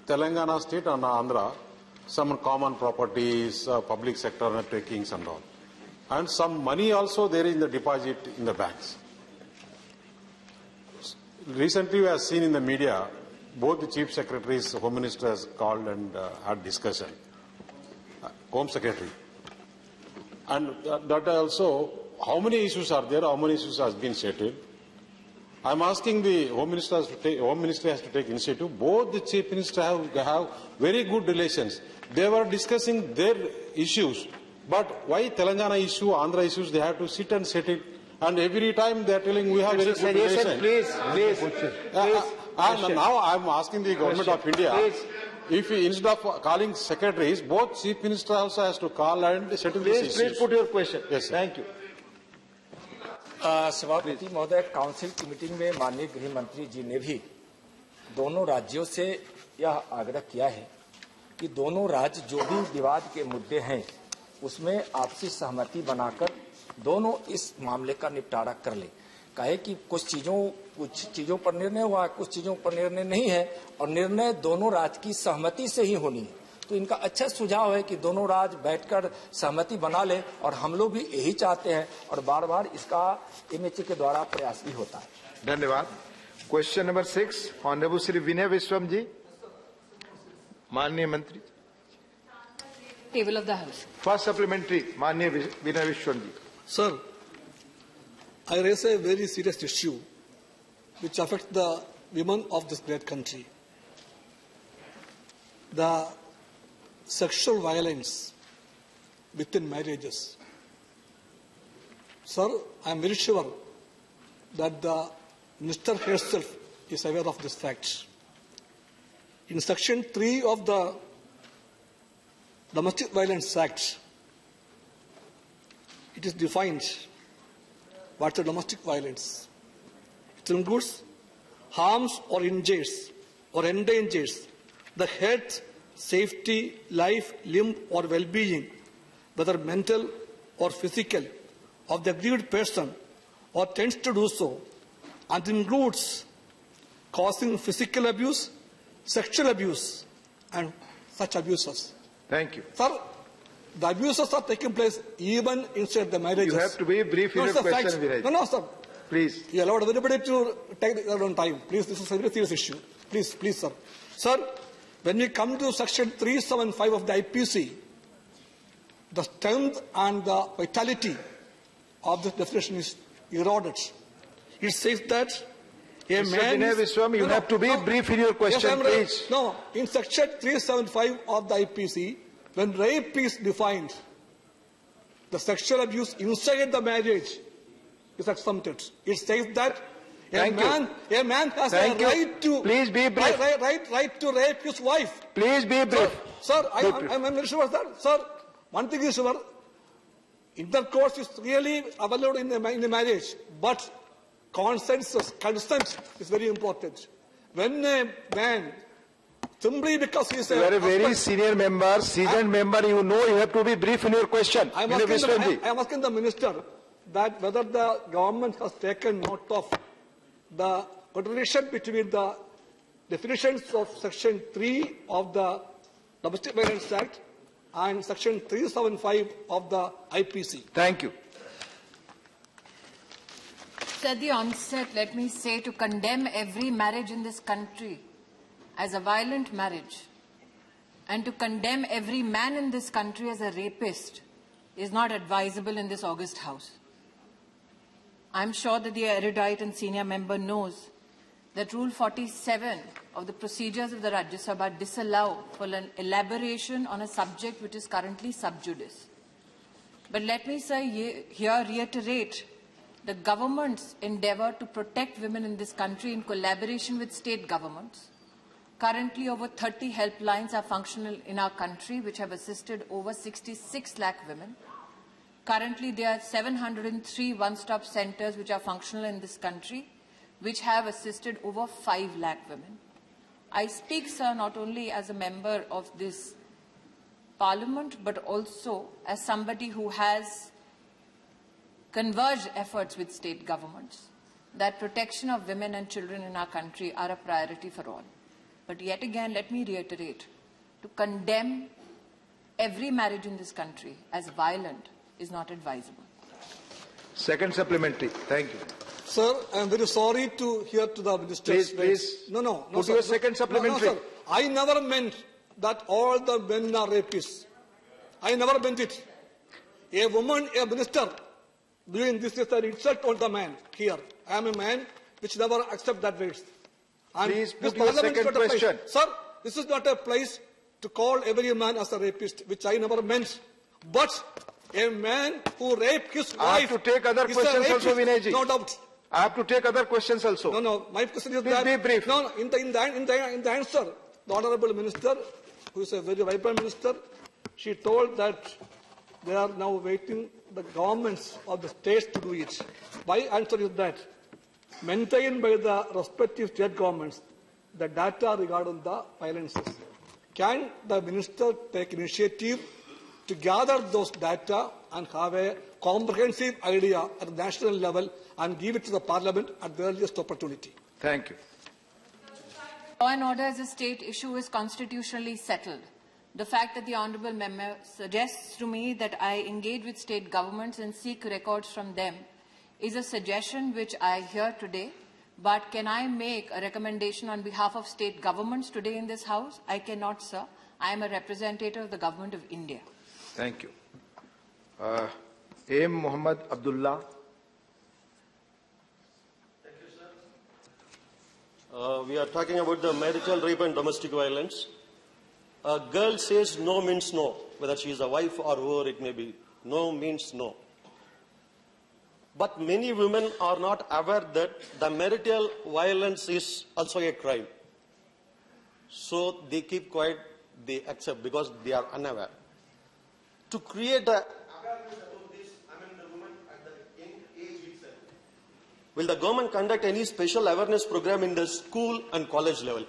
Telangana state and Andhra, some common properties, public sector undertakings and all. And some money also there in the deposit in the banks. Recently we have seen in the media, both the chief secretaries, Home Minister has called and had discussion. Home Secretary. And that also, how many issues are there? How many issues has been settled? I am asking the Home Minister has to take initiative. Both the Chief Minister have very good relations. They were discussing their issues, but why Telangana issue, Andhra issues, they have to sit and settle. And every time they are telling we have very good relations. Please. Now I am asking the government of India. If instead of calling secretaries, both Chief Minister also has to call and settle these issues. Please put your question. Yes, sir. Thank you. सभापति महोदय, council की meeting में माननीय गृह मंत्री जी ने भी दोनों राज्यों से यह आग्रह किया है कि दोनों राज्य जो भी विवाद के मुद्दे हैं उसमें आपसी सहमति बनाकर दोनों इस मामले का निपटारा कर ले। कहे कि कुछ चीजों पर निर्णय हुआ, कुछ चीजों पर निर्णय नहीं है और निर्णय दोनों राज्य की सहमति से ही होनी है। तो इनका अच्छा सुझाव है कि दोनों राज्य बैठकर सहमति बना ले, और हम लोग भी यही चाहते हैं और बार बार इसका एमएचए के द्वारा प्रयास भी होता है। धन्यवाद। क्वेश्चन नंबर 6, ऑनरेबल श्री विनय विश्वम जी। माननीय मंत्री। Table of the house. First supplementary, माननीय विनय विश्वम जी। Sir, I raise a very serious issue which affects the women of this great country. The sexual violence within marriages. Sir, I am very sure that the Minister herself is aware of this fact. In Section 3 of the Domestic Violence Act, it is defined what's a domestic violence. It includes harms or injures or endangers the health, safety, life, limb or well-being, whether mental or physical, of the aggrieved person or tends to do so, and includes causing physical abuse, sexual abuse and such abuses. Thank you. Sir, the abuses are taking place even inside the marriages. You have to be brief in your question, Viraj. No, sir. Please. You allowed everybody to take their own time. Please, this is a very serious issue. Please, sir. Sir, when we come to Section 375 of the IPC, the strength and the vitality of the definition is eroded. It says that a man... Mr. Vinay you have to be brief in your question, yes, please. No, in Section 375 of the IPC, when rape is defined, the sexual abuse inside the marriage is exempted. It says that a man has a right to... Please be brief. Right to rape his wife. Please be brief. Sir, I'm very sure of that. Sir, one thing is sure, intercourse is really allowed in the marriage, but consent is very important. When a man, simply because he is you are a very senior member, seasoned member, you know you have to be brief in your question. I am asking the minister that whether the government has taken note of the contradiction between the definitions of Section 3 of the Domestic Violence Act and Section 375 of the IPC. Thank you. At the onset, let me say to condemn every marriage in this country as a violent marriage and to condemn every man in this country as a rapist is not advisable in this august House. I'm sure that the erudite and senior member knows that Rule 47 of the procedures of the Rajya Sabha disallow for an elaboration on a subject which is currently sub judice. But let me say here reiterate the government's endeavour to protect women in this country in collaboration with state governments. Currently, over 30 helplines are functional in our country, which have assisted over 66 lakh women. Currently, there are 703 one-stop centres which are functional in this country, which have assisted over 5 lakh women. I speak, sir, not only as a member of this Parliament, but also as somebody who has converged efforts with state governments, that protection of women and children in our country are a priority for all. But yet again, let me reiterate, to condemn every marriage in this country as violent is not advisable. Second supplementary. Thank you. Sir, I am very sorry to hear to the minister's Please. No, Put sir. your second supplementary. No, sir. I never meant that all the men are rapists. I never meant it. A woman, a minister, doing this is an insult on the man here. I am a man which never accept that ways. Please put your second question. Sir, this is not a place to call every man as a rapist, which I never meant. But a man who raped his wife. I have to take other questions also, Vinay ji. No doubt. I have to take other questions also. No. My question is Please that. be brief. No. In the answer, the honourable minister, who is a very vibrant minister, she told that they are now waiting the governments of the states to do it. My answer is that maintained by the respective state governments the data regarding the violences. Can the minister take initiative to gather those data and have a comprehensive idea at the national level and give it to the Parliament at the earliest opportunity? Thank you. Law and order as a state issue is constitutionally settled. The fact that the honourable member suggests to me that I engage with state governments and seek records from them is a suggestion which I hear today. But can I make a recommendation on behalf of state governments today in this House? I cannot, sir. I am a representative of the Government of India. Thank you. A. Muhammad Abdullah. We are talking about the marital rape and domestic violence. A girl says no means no, whether she is a wife or whoever it may be. No means no. But many women are not aware that the marital violence is also a crime. So they keep quiet, they accept because they are unaware. To create a awareness about this, the women at the young age itself. Will the government conduct any special awareness program in the school and college level?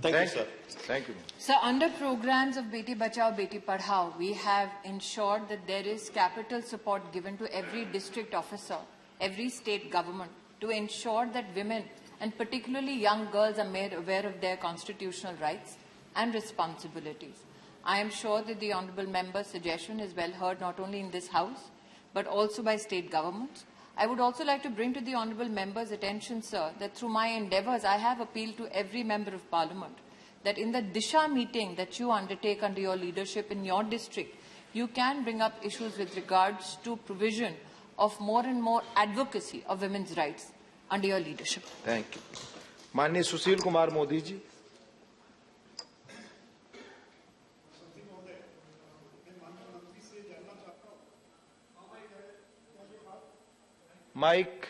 Thank you, sir. Thank you. So under programs of Beti Bachao, Beti Padhao, we have ensured that there is capital support given to every district officer, every state government, to ensure that women, and particularly young girls, are made aware of their constitutional rights and responsibilities. I am sure that the honourable member's suggestion is well heard not only in this House, but also by state governments. I would also like to bring to the honourable member's attention, sir, that through my endeavours, I have appealed to every member of Parliament that in the Disha meeting that you undertake under your leadership in your district, you can bring up issues with regards to provision of more and more advocacy of women's rights under your leadership. Thank you. Mani Sushil Kumar Modi ji. Mike.